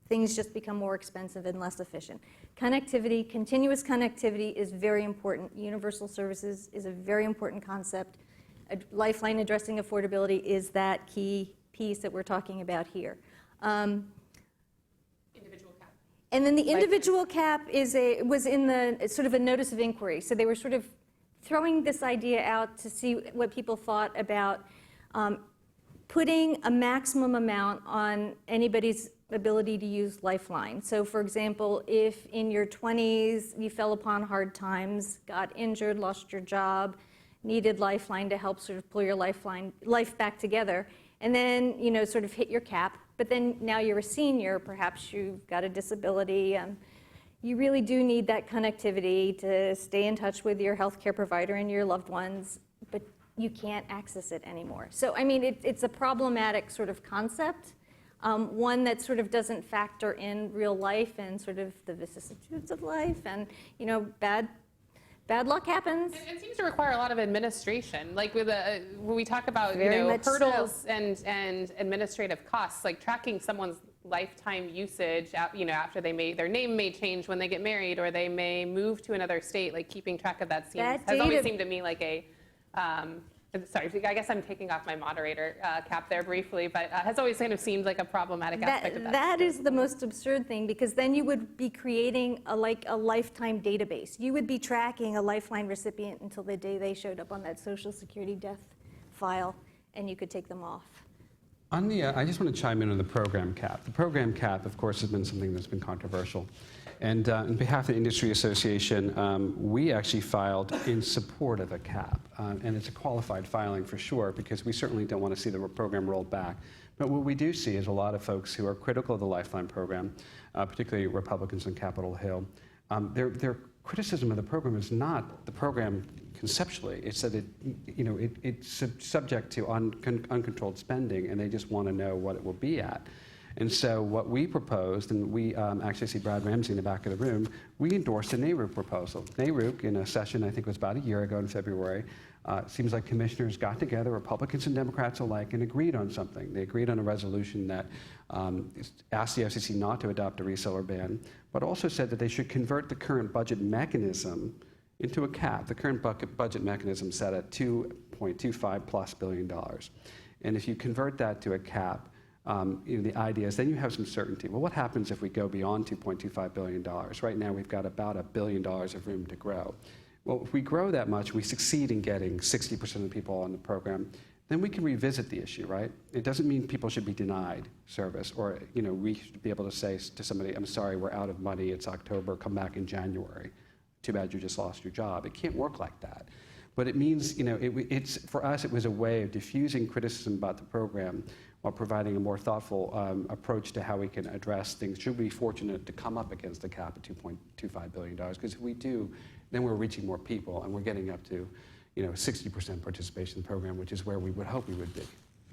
Things just become more expensive and less efficient. Connectivity, continuous connectivity is very important. Universal services is a very important concept. Lifeline addressing affordability is that key piece that we're talking about here. Individual cap. And then the individual cap was in the sort of a notice of inquiry. So they were sort of throwing this idea out to see what people thought about putting a maximum amount on anybody's ability to use Lifeline. So for example, if in your 20s you fell upon hard times, got injured, lost your job, needed Lifeline to help sort of pull your life back together, and then sort of hit your cap, but then now you're a senior, perhaps you've got a disability, you really do need that connectivity to stay in touch with your healthcare provider and your loved ones, but you can't access it anymore. So I mean, it's a problematic sort of concept, one that sort of doesn't factor in real life and sort of the vicissitudes of life, and bad luck happens. It seems to require a lot of administration. Like when we talk about Very much hurdles and administrative costs, like tracking someone's lifetime usage, after their name may change when they get married or they may move to another state, like keeping track of that has always seemed to me like a sorry, I guess I'm taking off my moderator cap there briefly, but has always kind of seemed like a problematic aspect of that. That is the most absurd thing, because then you would be creating a lifetime database. You would be tracking a Lifeline recipient until the day they showed up on that Social Security death file, and you could take them off. I just want to chime in on the program cap. The program cap, of course, has been something that's been controversial. And on behalf of the Industry Association, we actually filed in support of a cap. And it's a qualified filing for sure, because we certainly don't want to see the program rolled back. But what we do see is a lot of folks who are critical of the Lifeline program, particularly Republicans on Capitol Hill. Their criticism of the program is not the program conceptually. It's that it's subject to uncontrolled spending, and they just want to know what it will be at. And so what we proposed, and we actually see Brad Ramsey in the back of the room, we endorsed a NARUC proposal. NARUC, in a session, I think it was about a year ago in February, seems like commissioners got together, Republicans and Democrats alike, and agreed on something. They agreed on a resolution that asked the FCC not to adopt a reseller ban, but also said that they should convert the current budget mechanism into a cap. The current budget mechanism set at $2.25+ billion. And if you convert that to a cap, the idea is then you have some certainty. Well, what happens if we go beyond $2.25 billion? Right now, we've got about $1 billion of room to grow. Well, if we grow that much, we succeed in getting 60% of the people on the program, then we can revisit the issue, right? It doesn't mean people should be denied service, or we should be able to say to somebody, I'm sorry, we're out of money, it's October, come back in January. Too bad you just lost your job. It can't work like that. But it means, for us, it was a way of diffusing criticism about the program while providing a more thoughtful approach to how we can address things should we be fortunate to come up against the cap at $2.25 billion. Because if we do, then we're reaching more people, and we're getting up to 60% participation in the program, which is where we would hope we would be.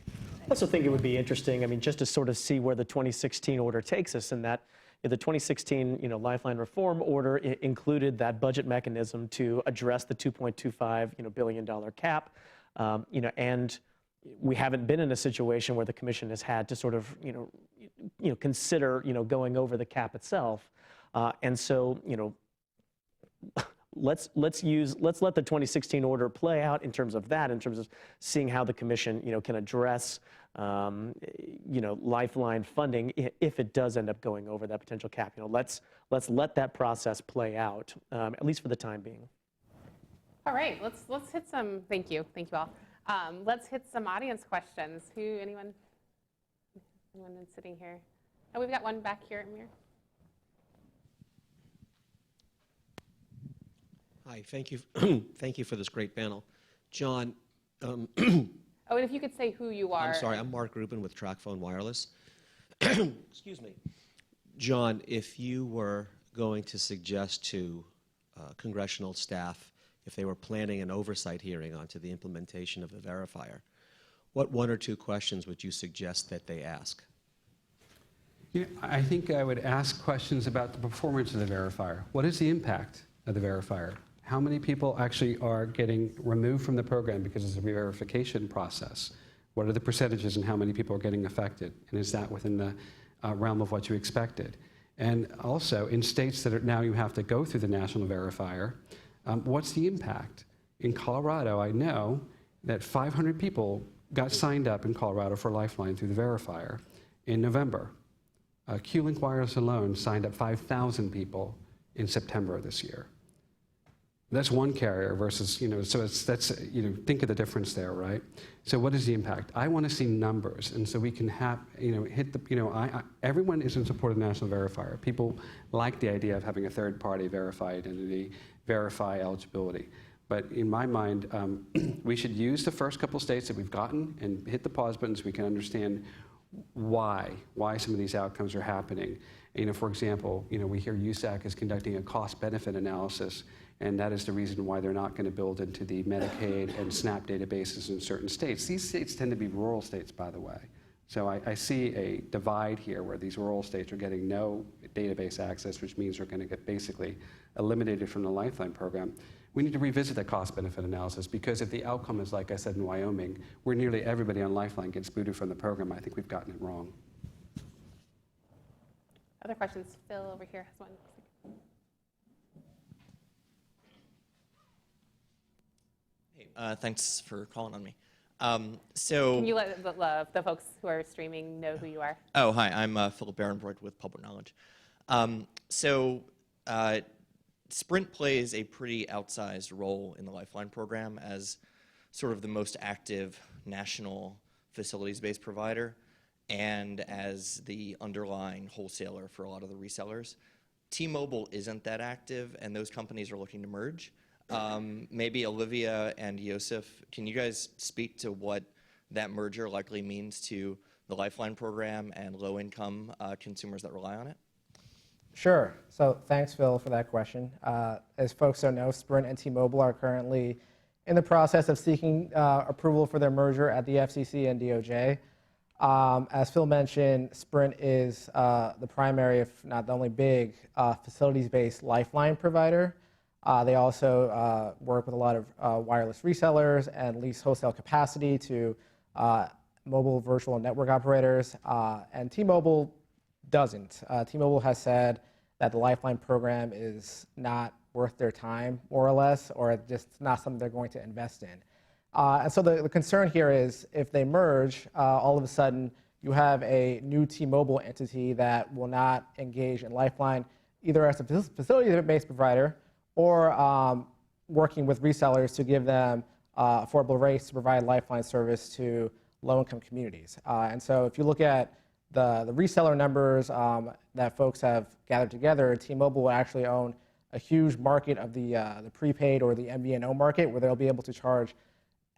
I also think it would be interesting, just to sort of see where the 2016 order takes us, and that the 2016 Lifeline reform order included that budget mechanism to address the $2.25 billion cap, and we haven't been in a situation where the Commission has had to sort of consider going over the cap itself, and so let's let the 2016 order play out in terms of that, in terms of seeing how the Commission can address Lifeline funding if it does end up going over that potential cap. Let's let that process play out, at least for the time being. All right, let's hit some. Thank you all. Let's hit some audience questions. Anyone that's sitting here? Oh, we've got one back here, Amir. Hi, thank you. Thank you for this great panel. John. Oh, and if you could say who you are. I'm sorry, I'm Mark Rubin with TracPhone Wireless. Excuse me. John, if you were going to suggest to congressional staff if they were planning an oversight hearing onto the implementation of the verifier? What one or two questions would you suggest that they ask? Yeah, I think I would ask questions about the performance of the verifier. What is the impact of the verifier? How many people actually are getting removed from the program because it's a re-verification process? What are the percentages and how many people are getting affected? And is that within the realm of what you expected? And also, in states that now you have to go through the national verifier, what's the impact? In Colorado, I know that 500 people got signed up in Colorado for Lifeline through the verifier in November. Q-Link Wireless alone signed up 5,000 people in September of this year. That's one carrier versus, so think of the difference there, right? So what is the impact? I want to see numbers, and so we can have, hit the, everyone is in support of the national verifier. People like the idea of having a third-party verify identity, verify eligibility. But in my mind, we should use the first couple states that we've gotten and hit the pause button so we can understand why some of these outcomes are happening. For example, we hear USAC is conducting a cost-benefit analysis, and that is the reason why they're not going to build into the Medicaid and SNAP databases in certain states. These states tend to be rural states, by the way. So I see a divide here where these rural states are getting no database access, which means they're going to get basically eliminated from the Lifeline program. We need to revisit that cost-benefit analysis, because if the outcome is, like I said, in Wyoming, where nearly everybody on Lifeline gets booted from the program, I think we've gotten it wrong. Other questions? Phil over here has one. Hey, thanks for calling on me. Can you let the folks who are streaming know who you are? Oh, hi, I'm Philip Barenbroid with Public Knowledge. Sprint plays a pretty outsized role in the Lifeline program as sort of the most active national facilities-based provider and as the underlying wholesaler for a lot of the resellers. T-Mobile isn't that active, and those companies are looking to merge. Maybe Olivia and Yosef, can you guys speak to what that merger likely means to the Lifeline program and low-income consumers that rely on it? Sure. So thanks, Phil, for that question. As folks don't know, Sprint and T-Mobile are currently in the process of seeking approval for their merger at the FCC and DOJ. As Phil mentioned, Sprint is the primary, if not the only big, facilities-based Lifeline provider. They also work with a lot of wireless resellers and lease wholesale capacity to mobile virtual network operators. And T-Mobile doesn't. T-Mobile has said that the Lifeline program is not worth their time, more or less, or just not something they're going to invest in. And so the concern here is if they merge, all of a sudden you have a new T-Mobile entity that will not engage in Lifeline either as a facility-based provider or working with resellers to give them affordable rates to provide Lifeline service to low-income communities. And so if you look at the reseller numbers that folks have gathered together, T-Mobile will actually own a huge market of the prepaid or the MVNO market, where they'll be able to charge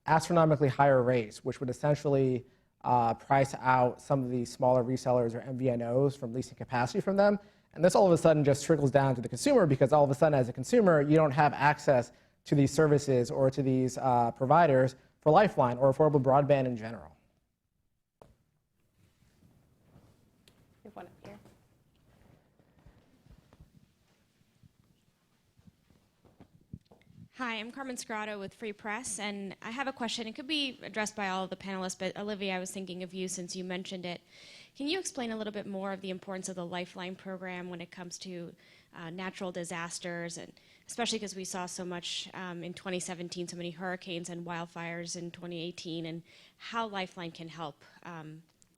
astronomically higher rates, which would essentially price out some of the smaller resellers or MVNOs from leasing capacity from them. And this all of a sudden just trickles down to the consumer, because all of a sudden as a consumer, you don't have access to these services or to these providers for Lifeline or affordable broadband in general. We have one up here. Hi, I'm Carmen Scrotto with Free Press, and I have a question. It could be addressed by all of the panelists, but Olivia, I was thinking of you since you mentioned it. Can you explain a little bit more of the importance of the Lifeline program when it comes to natural disasters, and especially because we saw so much in 2017, so many hurricanes and wildfires in 2018, and how Lifeline can help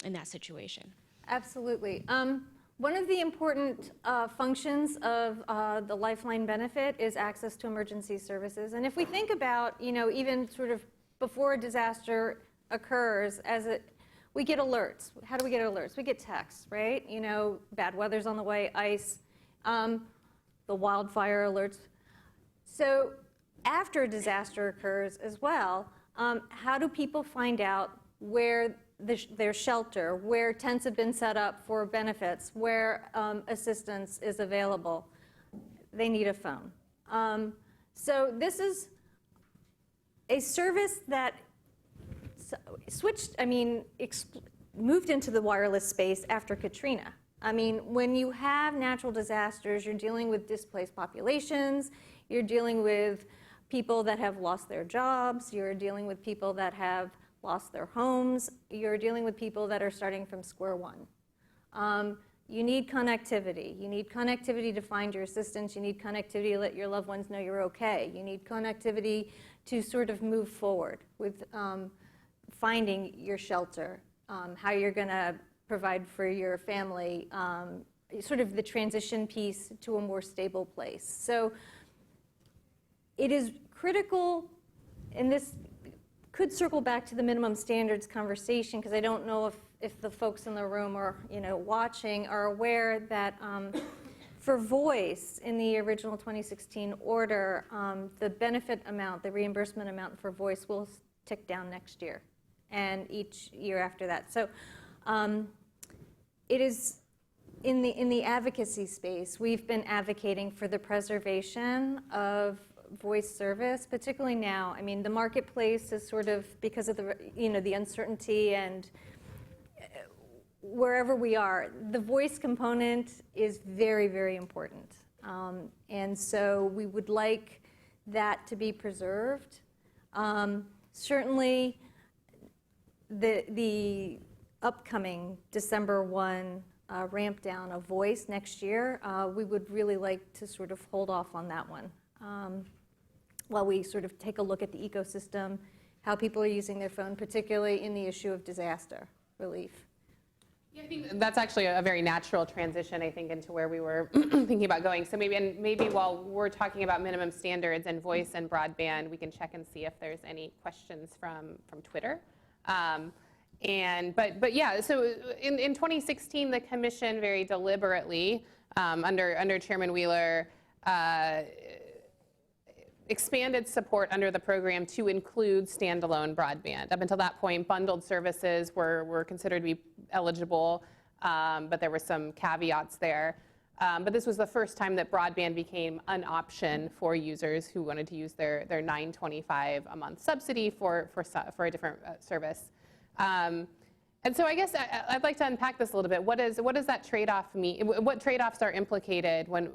in that situation? Absolutely. One of the important functions of the Lifeline benefit is access to emergency services. And if we think about, even sort of before a disaster occurs, we get alerts. How do we get alerts? We get texts, right? Bad weather's on the way, ice, the wildfire alerts. So after a disaster occurs as well, how do people find out where their shelter, where tents have been set up for benefits, where assistance is available? they need a phone. So this is a service that moved into the wireless space after Katrina. I mean, when you have natural disasters, you're dealing with displaced populations, you're dealing with people that have lost their jobs, you're dealing with people that have lost their homes, you're dealing with people that are starting from square one. You need connectivity. You need connectivity to find your assistance. You need connectivity to let your loved ones know you're okay. You need connectivity to sort of move forward with finding your shelter, how you're going to provide for your family, sort of the transition piece to a more stable place. So it is critical, and this could circle back to the minimum standards conversation, because I don't know if the folks in the room or watching are aware that for voice in the original 2016 order, the benefit amount, the reimbursement amount for voice will tick down next year and each year after that. So it is in the advocacy space, we've been advocating for the preservation of voice service, particularly now. I mean, the marketplace is sort of, because of the uncertainty and wherever we are, the voice component is very, very important. And so we would like that to be preserved. Certainly, the upcoming December 1 ramp down of voice next year, we would really like to sort of hold off on that one while we sort of take a look at the ecosystem, how people are using their phone, particularly in the issue of disaster relief. Yeah, I think that's actually a very natural transition, I think, into where we were thinking about going. So maybe while we're talking about minimum standards and voice and broadband, we can check and see if there's any questions from Twitter. But yeah, so in 2016, the commission very deliberately, under Chairman Wheeler, expanded support under the program to include standalone broadband. Up until that point, bundled services were considered to be eligible, but there were some caveats there. But this was the first time that broadband became an option for users who wanted to use their $9.25 a month subsidy for a different service. And so I guess I'd like to unpack this a little bit. What does that trade-off mean? What trade-offs are implicated when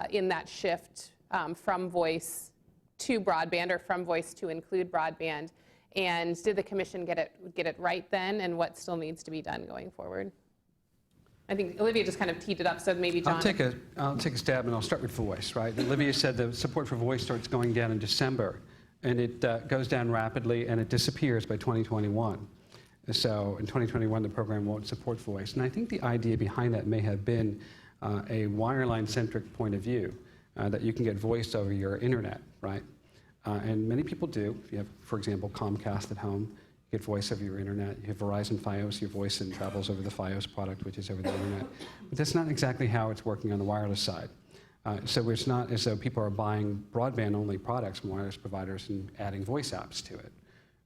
in that shift from voice to broadband, or from voice to include broadband? And did the commission get it right then? And what still needs to be done going forward? I think Olivia just kind of teed it up, so maybe John. I'll take a stab, and I'll start with voice. Right? Olivia said the support for voice starts going down in December, and it goes down rapidly, and it disappears by 2021. So in 2021, the program won't support voice. And I think the idea behind that may have been a wireline-centric point of view, that you can get voice over your internet, right? And many people do. If you have, for example, Comcast at home, you get voice over your internet. You have Verizon Fios, your voice and travels over the Fios product, which is over the internet. But that's not exactly how it's working on the wireless side. So it's not as though people are buying broadband-only products from wireless providers and adding voice apps to it.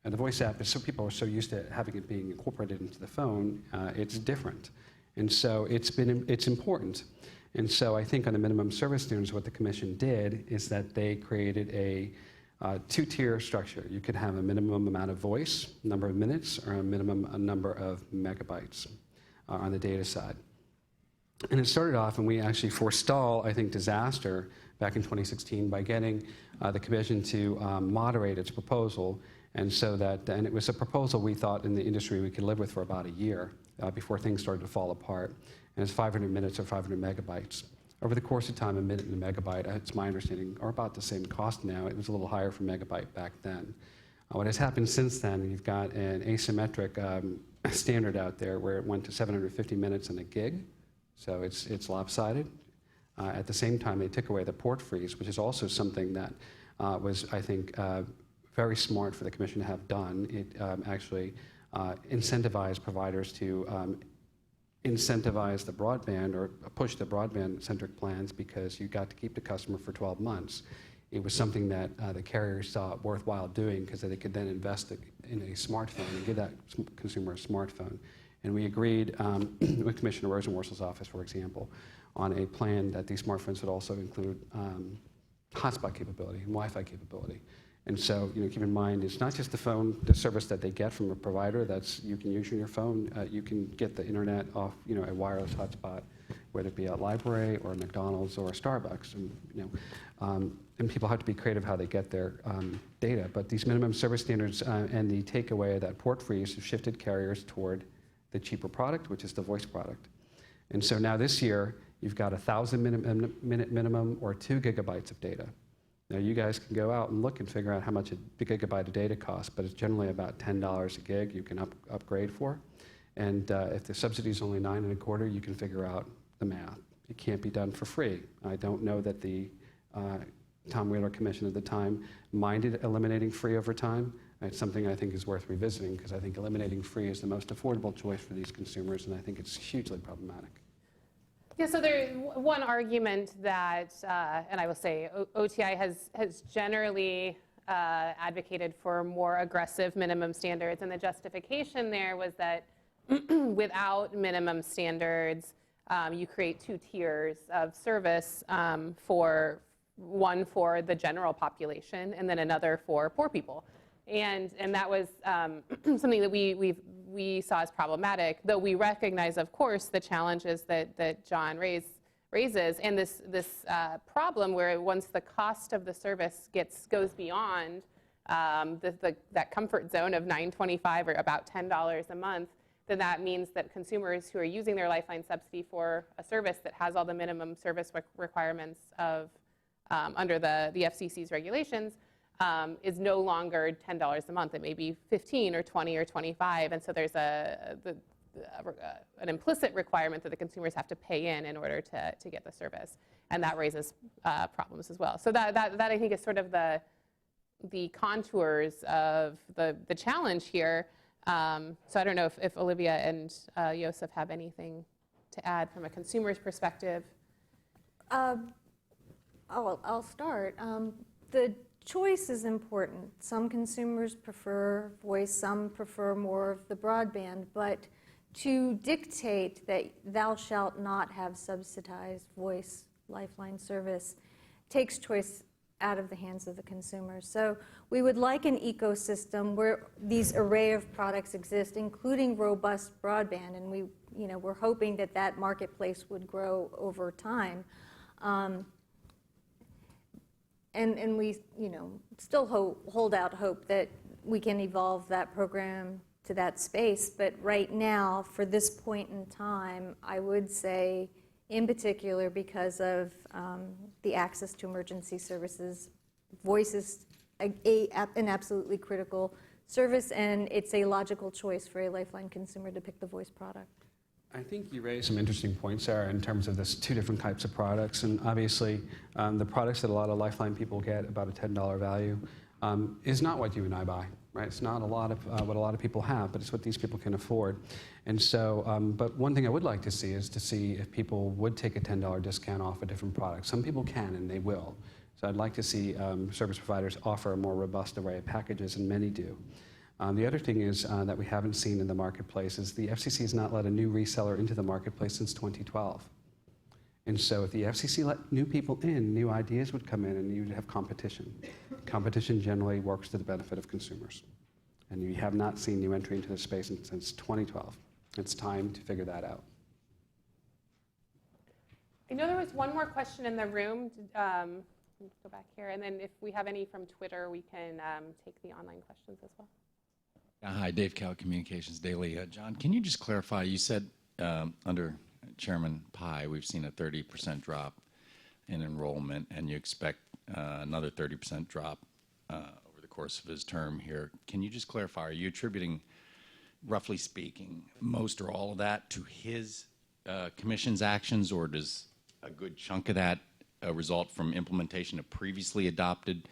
And the voice app is, so people are so used to having it being incorporated into the phone, it's different. And so it's important. And so I think on the minimum service standards, what the commission did is that they created a two-tier structure. You could have a minimum amount of voice, number of minutes, or a minimum number of megabytes on the data side. And it started off, and we actually forestall, I think, disaster back in 2016 by getting the commission to moderate its proposal. And so and it was a proposal we thought in the industry we could live with for about a year before things started to fall apart. And it's 500 minutes or 500 megabytes. Over the course of time, a minute and a megabyte, it's my understanding, are about the same cost now. It was a little higher for megabyte back then. What has happened since then, you've got an asymmetric standard out there where it went to 750 minutes and a gig. So it's lopsided. At the same time, they took away the port freeze, which is also something that was, I think, very smart for the commission to have done. It actually incentivized providers to incentivize the broadband or push the broadband-centric plans because you got to keep the customer for 12 months. It was something that the carriers saw worthwhile doing because they could then invest in a smartphone and give that consumer a smartphone. And we agreed with Commissioner Rosenworcel's office, for example, on a plan that these smartphones would also include hotspot capability and Wi-Fi capability. And so, keep in mind, it's not just the service that they get from a provider. That's you can use your phone. You can get the internet off, a wireless hotspot, whether it be a library or a McDonald's or a Starbucks. And people have to be creative how they get their data. But these minimum service standards and the takeaway of that port freeze have shifted carriers toward the cheaper product, which is the voice product. And so now this year, you've got 1,000 minute minimum or 2 gigabytes of data. Now you guys can go out and look and figure out how much a gigabyte of data costs, but it's generally about $10 a gig you can upgrade for. And if the subsidy is only $9.25, you can figure out the math. It can't be done for free. I don't know that the Tom Wheeler Commission at the time minded eliminating free over time. It's something I think is worth revisiting because I think eliminating free is the most affordable choice for these consumers, and I think it's hugely problematic. Yeah, so there's one argument that, and I will say, OTI has generally advocated for more aggressive minimum standards, and the justification there was that without minimum standards, you create 2 tiers of service, one for the general population, and then another for poor people. And that was something that we saw as problematic, though we recognize, of course, the challenges that John raises, and this problem where once the cost of the service goes beyond that comfort zone of $9.25 or about $10 a month, then that means that consumers who are using their Lifeline subsidy for a service that has all the minimum service requirements of under the FCC's regulations is no longer $10 a month. It may be $15 or $20 or $25, and so there's an implicit requirement that the consumers have to pay in order to get the service, and that raises problems as well. So that I think is sort of the contours of the challenge here. So I don't know if Olivia and Joseph have anything to add from a consumer's perspective. I'll start. The choice is important. Some consumers prefer voice, some prefer more of the broadband, but to dictate that thou shalt not have subsidized voice Lifeline service takes choice out of the hands of the consumer. So we would like an ecosystem where these array of products exist, including robust broadband, and we're hoping that marketplace would grow over time. And we, still hold out hope that we can evolve that program to that space. But right now, for this point in time, I would say, in particular, because of the access to emergency services, voice is an absolutely critical service, and it's a logical choice for a Lifeline consumer to pick the voice product. I think you raised some interesting points, Sarah, in terms of this 2 different types of products. And obviously, the products that a lot of Lifeline people get, about a $10 value, is not what you and I buy, right? It's not a lot of what a lot of people have, but it's what these people can afford. And so, but one thing I would like to see is to see if people would take a $10 discount off a different product. Some people can, and they will. So I'd like to see service providers offer a more robust array of packages, and many do. The other thing is that we haven't seen in the marketplace is the FCC has not let a new reseller into the marketplace since 2012. And so if the FCC let new people in, new ideas would come in and you'd have competition. Competition generally works to the benefit of consumers. And we have not seen new entry into the space since 2012. It's time to figure that out. I know there was one more question in the room. Let's go back here. And then if we have any from Twitter, we can take the online questions as well. Hi, Dave Cal, Communications Daily. John, can you just clarify, you said under Chairman Pai, we've seen a 30% drop in enrollment, and you expect another 30% drop over the course of his term here. Can you just clarify, are you attributing, roughly speaking, most or all of that to his commission's actions, or does a good chunk of that result from implementation of previously adopted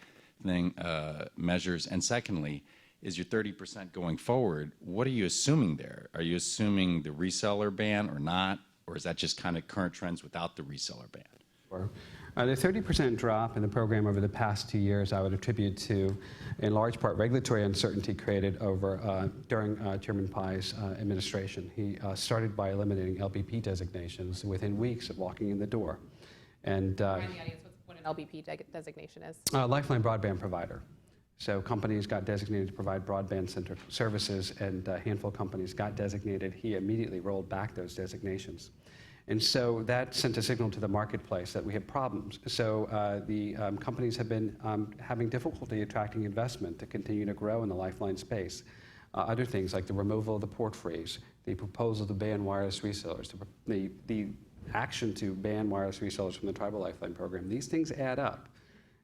measures? And secondly, is your 30% going forward, what are you assuming there? Are you assuming the reseller ban or not? Or is that just kind of current trends without the reseller ban? Sure. The 30% drop in the program over the past 2 years I would attribute to, in large part, regulatory uncertainty created during Chairman Pai's administration. He started by eliminating LBP designations within weeks of walking in the door. And Remind the audience what an LBP designation is. Lifeline broadband provider. So companies got designated to provide broadband center services, and a handful of companies got designated. He immediately rolled back those designations. And so that sent a signal to the marketplace that we have problems. So the companies have been having difficulty attracting investment to continue to grow in the Lifeline space. Other things like the removal of the port freeze, the proposal to ban wireless resellers, the action to ban wireless resellers from the Tribal Lifeline program, these things add up.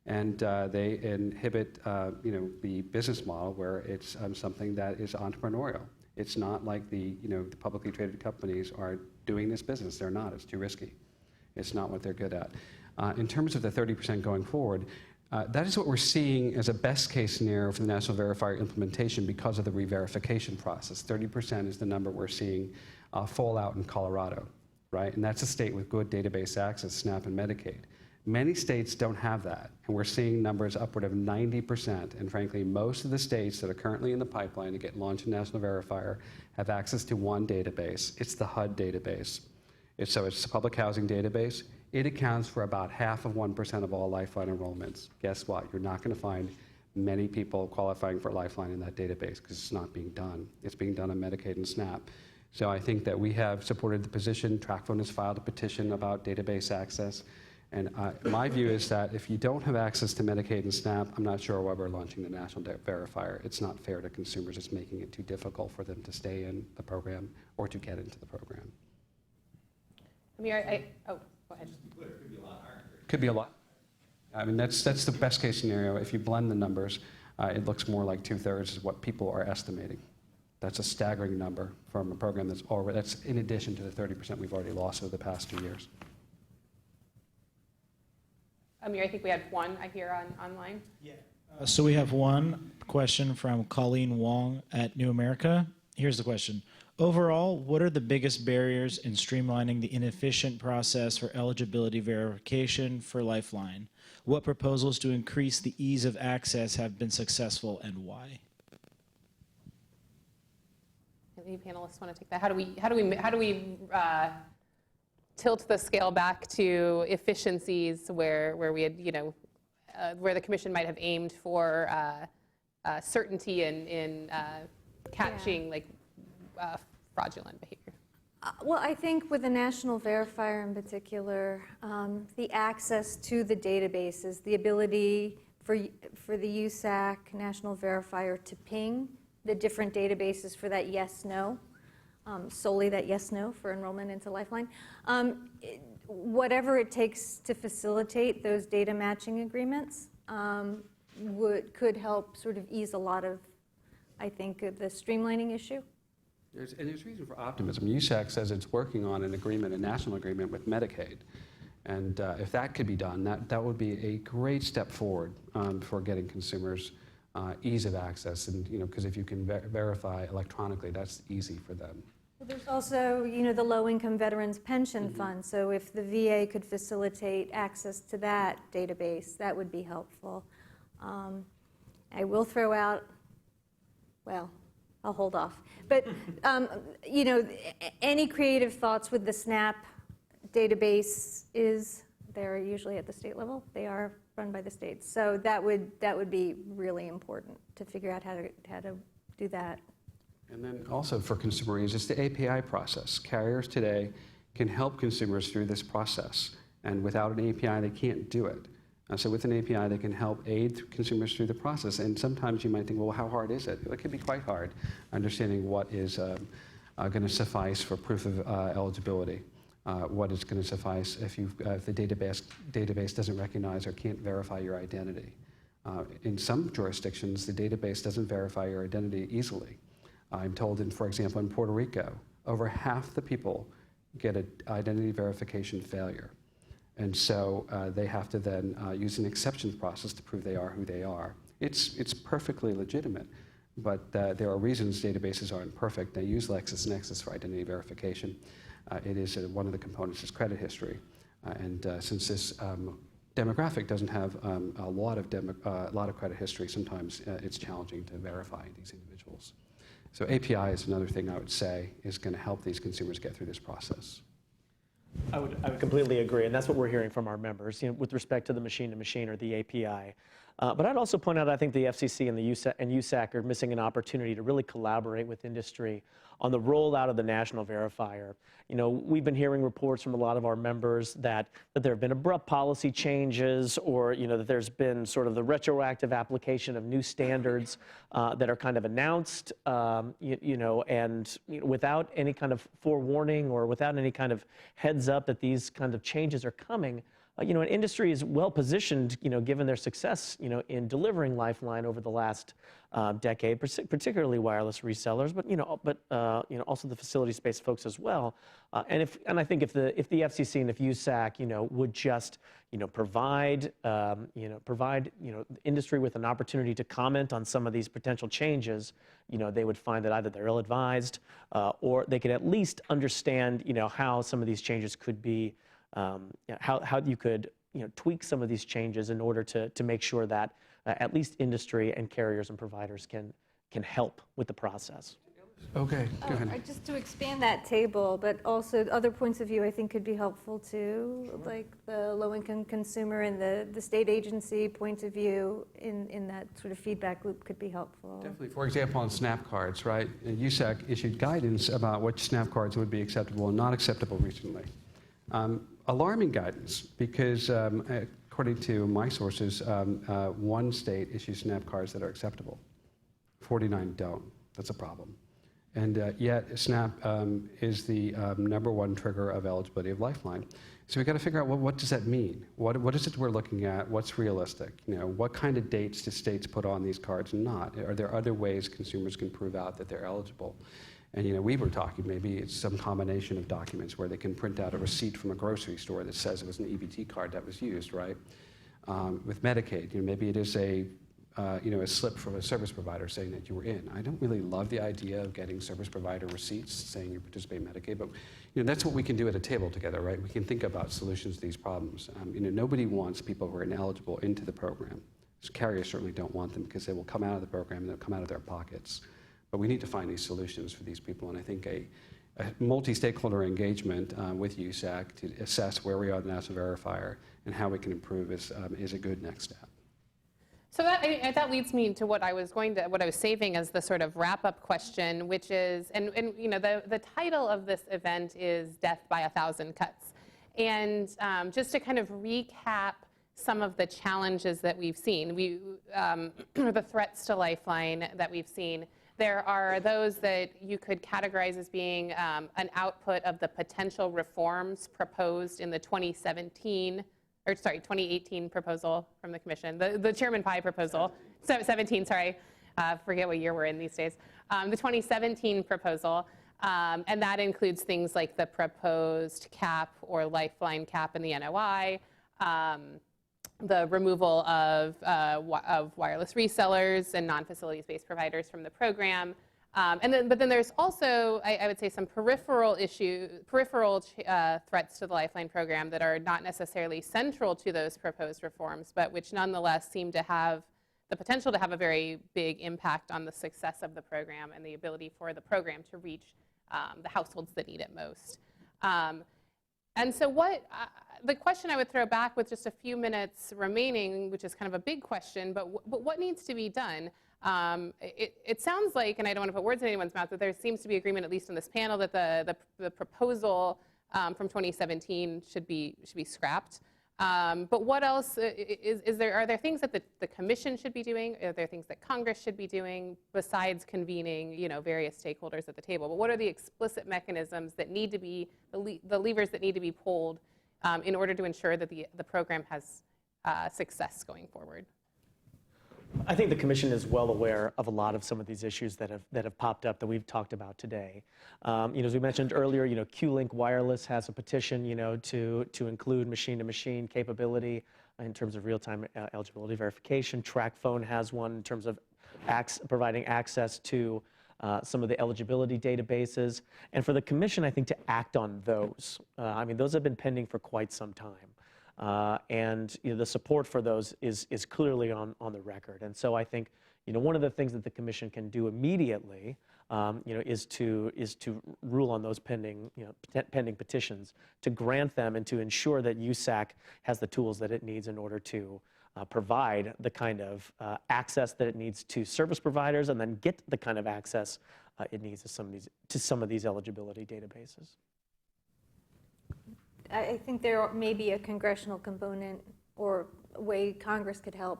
And they inhibit the business model where it's something that is entrepreneurial. It's not like the publicly traded companies are doing this business. They're not. It's too risky. It's not what they're good at. In terms of the 30% going forward, that is what we're seeing as a best case scenario for the national verifier implementation because of the re-verification process. 30% is the number we're seeing fall out in Colorado, right? And that's a state with good database access, SNAP and Medicaid. Many states don't have that, and we're seeing numbers upward of 90%. And frankly, most of the states that are currently in the pipeline to get launched in National Verifier have access to one database. It's the HUD database. It's the public housing database. It accounts for about 0.5% of all Lifeline enrollments. Guess what? You're not going to find many people qualifying for Lifeline in that database because it's not being done. It's being done on Medicaid and SNAP. So I think that we have supported the position. TracFone has filed a petition about database access. And my view is that if you don't have access to Medicaid and SNAP, I'm not sure why we're launching the National Verifier. It's not fair to consumers. It's making it too difficult for them to stay in the program or to get into the program. Amir, go ahead. Could be a lot. I mean, that's the best case scenario. If you blend the numbers, it looks more like 2/3 is what people are estimating. That's a staggering number from a program that's in addition to the 30% we've already lost over the past 2 years. Amir, I think we had one I hear online. Yeah. So we have one question from Colleen Wong at New America. Here's the question. Overall, what are the biggest barriers in streamlining the inefficient process for eligibility verification for Lifeline? What proposals to increase the ease of access have been successful and why? Any panelists want to take that? How do we tilt the scale back to efficiencies where we had, where the commission might have aimed for certainty in catching fraudulent behavior? Well, I think with the national verifier in particular, the access to the databases, the ability for the USAC national verifier to ping the different databases for that yes/no, solely that yes/no for enrollment into Lifeline. Whatever it takes to facilitate those data matching agreements could help sort of ease a lot of, I think, the streamlining issue. There's reason for optimism. USAC says it's working on an agreement, a national agreement with Medicaid. And if that could be done, that would be a great step forward for getting consumers ease of access. And, because if you can verify electronically, that's easy for them. Well, there's also, the Low-Income Veterans Pension Fund. So if the VA could facilitate access to that database, that would be helpful. I will throw out, well, I'll hold off. But, any creative thoughts with the SNAP database they're usually at the state level. They are run by the states. So that would be really important to figure out how to do that. And then also for consumer ease, it's the API process. Carriers today can help consumers through this process. And without an API, they can't do it. So with an API, they can help aid consumers through the process. And sometimes you might think, well, how hard is it? It can be quite hard, understanding what is going to suffice for proof of eligibility. What is going to suffice if the database doesn't recognize or can't verify your identity. In some jurisdictions, the database doesn't verify your identity easily. I'm told, for example, in Puerto Rico, over half the people get an identity verification failure. And so they have to then use an exceptions process to prove they are who they are. It's perfectly legitimate, but there are reasons databases aren't perfect. They use LexisNexis for identity verification. It is one of the components is credit history. And since this demographic doesn't have a lot of credit history. Sometimes it's challenging to verify these individuals. So API is another thing I would say is going to help these consumers get through this process. I would completely agree, and that's what we're hearing from our members, with respect to the machine-to-machine or the API. But I'd also point out, I think the FCC and the USAC are missing an opportunity to really collaborate with industry on the rollout of the national verifier. We've been hearing reports from a lot of our members that there have been abrupt policy changes, or that there's been sort of the retroactive application of new standards that are kind of announced, and without any kind of forewarning or without any kind of heads up that these kind of changes are coming. An industry is well positioned, given their success, in delivering Lifeline over the last decade, particularly wireless resellers, but also the facilities-based folks as well. And I think if the FCC and if USAC, would just, provide industry with an opportunity to comment on some of these potential changes, they would find that either they're ill-advised or they could at least understand, how some of these changes could be. How you could tweak some of these changes in order to make sure that at least industry and carriers and providers can help with the process. Okay, go ahead. Just to expand that table, but also other points of view I think could be helpful too, like the low-income consumer and the state agency point of view in that sort of feedback loop could be helpful. Definitely. For example, on SNAP cards, right? USAC issued guidance about which SNAP cards would be acceptable and not acceptable recently. Alarming guidance, because according to my sources, one state issues SNAP cards that are acceptable. 49 don't. That's a problem. And yet SNAP is the #1 trigger of eligibility of Lifeline. So we've got to figure out what does that mean? What is it we're looking at? What's realistic? What kind of dates do states put on these cards and not? Are there other ways consumers can prove out that they're eligible? And we were talking, maybe it's some combination of documents where they can print out a receipt from a grocery store that says it was an EBT card that was used, right? With Medicaid, maybe it is a slip from a service provider saying that you were in. I don't really love the idea of getting service provider receipts saying you participate in Medicaid, but that's what we can do at a table together, right? We can think about solutions to these problems. Nobody wants people who are ineligible into the program. Carriers certainly don't want them because they will come out of the program and they'll come out of their pockets. But we need to find these solutions for these people, and I think a multi-stakeholder engagement with USAC to assess where we are in the national verifier and how we can improve is a good next step. So that leads me to what I was saving as the sort of wrap-up question, which is, and the title of this event is "Death by 1,000 Cuts," and just to kind of recap some of the challenges that we've seen, the threats to Lifeline that we've seen. There are those that you could categorize as being an output of the potential reforms proposed in the 2018 proposal from the Commission, the Chairman Pai proposal, 17, sorry, forget what year we're in these days, the 2017 proposal, and that includes things like the proposed cap or Lifeline cap in the NOI, the removal of wireless resellers and non-facilities-based providers from the program. But then there's also, I would say, some peripheral threats to the Lifeline program that are not necessarily central to those proposed reforms, but which nonetheless seem to have the potential to have a very big impact on the success of the program and the ability for the program to reach the households that need it most. And so the question I would throw back with just a few minutes remaining, which is kind of a big question, but what needs to be done? It sounds like, and I don't want to put words in anyone's mouth, but there seems to be agreement, at least on this panel, that the proposal from 2017 should be scrapped. But what else is there? Are there things that the Commission should be doing? Are there things that Congress should be doing besides convening, various stakeholders at the table? But what are the explicit mechanisms that need to be the levers that need to be pulled in order to ensure that the program has success going forward? I think the Commission is well aware of a lot of some of these issues that have popped up that we've talked about today. As we mentioned earlier, Q-Link Wireless has a petition, to include machine-to-machine capability in terms of real-time eligibility verification. TracFone has one in terms of providing access to some of the eligibility databases. And for the Commission, I think, to act on those. Those have been pending for quite some time. And the support for those is clearly on the record. And so I think one of the things that the Commission can do immediately is to rule on those pending petitions, to grant them and to ensure that USAC has the tools that it needs in order to provide the kind of access that it needs to service providers, and then get the kind of access it needs to some of these eligibility databases. I think there may be a congressional component or a way Congress could help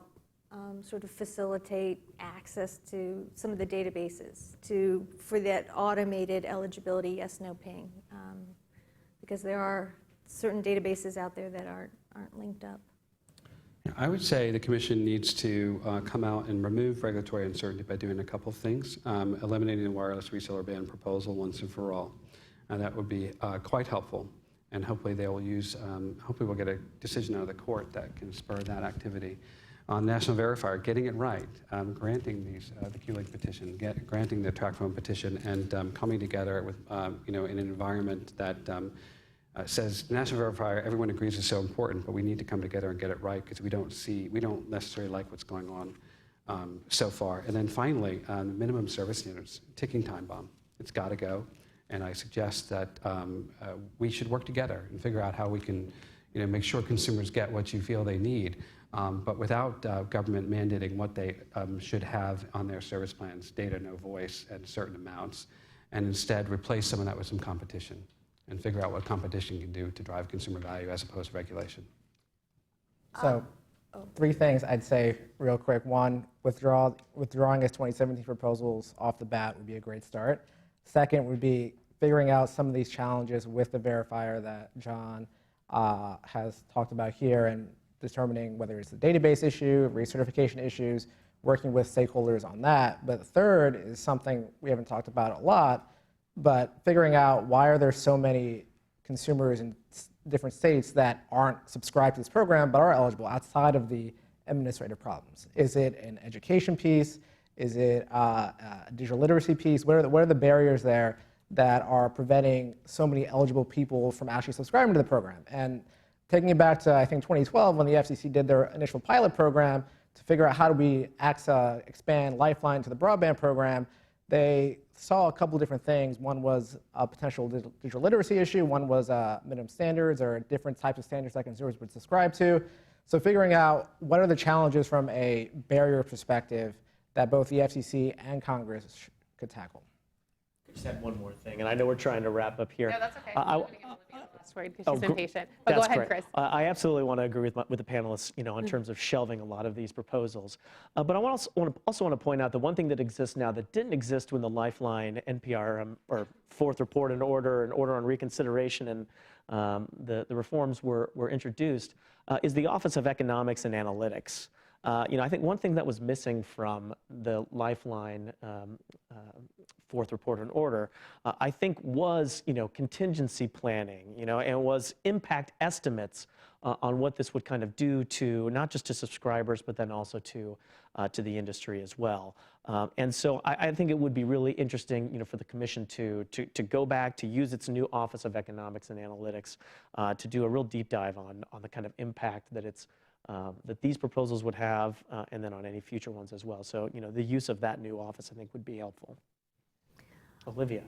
sort of facilitate access to some of the databases for that automated eligibility yes/no ping, because there are certain databases out there that aren't linked up. I would say the Commission needs to come out and remove regulatory uncertainty by doing a couple of things. Eliminating the wireless reseller ban proposal once and for all. And that would be quite helpful. And hopefully they will hopefully we'll get a decision out of the court that can spur that activity. On National Verifier, getting it right, granting the Q-Link petition, granting the track phone petition, and coming together with, in an environment that says National Verifier, everyone agrees is so important, but we need to come together and get it right because we don't necessarily like what's going on so far. And then finally, minimum service standards, ticking time bomb. It's got to go. And I suggest that we should work together and figure out how we can make sure consumers get what you feel they need, but without government mandating what they should have on their service plans, data, no voice, at certain amounts, and instead replace some of that with some competition and figure out what competition can do to drive consumer value as opposed to regulation. So 3 things I'd say real quick. One, withdrawing his 2017 proposals off the bat would be a great start. Second would be figuring out some of these challenges with the verifier that John has talked about here, and determining whether it's a database issue, recertification issues, working with stakeholders on that. But third is something we haven't talked about a lot, but figuring out why are there so many consumers in different states that aren't subscribed to this program but are eligible outside of the administrative problems. Is it an education piece? Is it a digital literacy piece? What are the barriers there that are preventing so many eligible people from actually subscribing to the program? And taking it back to, I think, 2012, when the FCC did their initial pilot program to figure out how do we expand Lifeline to the broadband program, they saw a couple different things. One was a potential digital literacy issue. One was minimum standards or different types of standards that consumers would subscribe to. So figuring out what are the challenges from a barrier perspective that both the FCC and Congress could tackle. Just add one more thing, and I know we're trying to wrap up here. No, that's okay. I'm going to get Olivia last word because she's been patient. But go ahead, great. Chris. I absolutely want to agree with the panelists, in terms of shelving a lot of these proposals. But I also want to point out the one thing that exists now that didn't exist when the Lifeline, NPR, or Fourth Report and Order on Reconsideration and the reforms were introduced, is the Office of Economics and Analytics. I think one thing that was missing from the Lifeline Fourth Report and Order, I think was, contingency planning, and was impact estimates on what this would kind of do to, not just to subscribers, but then also to the industry as well. And so I think it would be really interesting, for the Commission to go back, to use its new Office of Economics and Analytics to do a real deep dive on the kind of impact that that these proposals would have, and then on any future ones as well. So, the use of that new office, I think, would be helpful. Olivia.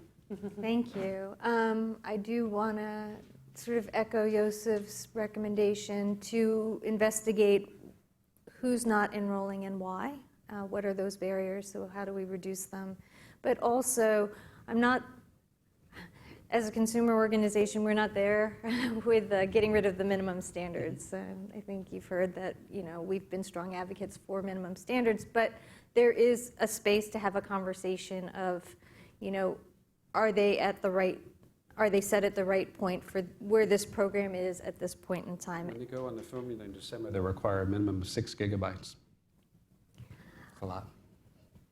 Thank you. I do want to sort of echo Yosef's recommendation to investigate who's not enrolling and why. What are those barriers? So how do we reduce them? But also, as a consumer organization, we're not there with getting rid of the minimum standards. I think you've heard that, we've been strong advocates for minimum standards, but there is a space to have a conversation of, are they set at the right point for where this program is at this point in time? When you go on the formula in December, they require a minimum of 6 gigabytes. That's a lot.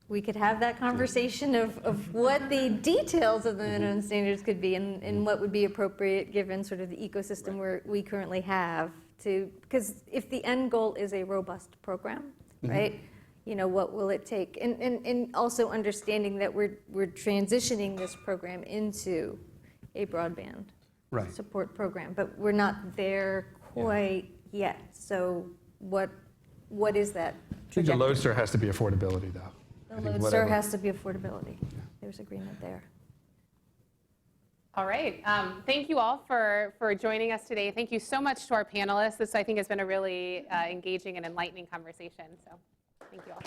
We could have that conversation of what the details of the minimum standards could be and what would be appropriate given sort of the ecosystem we currently have because if the end goal is a robust program, right, what will it take? And also understanding that we're transitioning this program into a broadband support program, but we're not there quite yet. So what is that I think the trajectory? Lodestar has to be affordability, though. I The think Lodestar whatever- has to be affordability. There's agreement there. All right. Thank you all for joining us today. Thank you so much to our panelists. This, I think, has been a really engaging and enlightening conversation. So thank you all.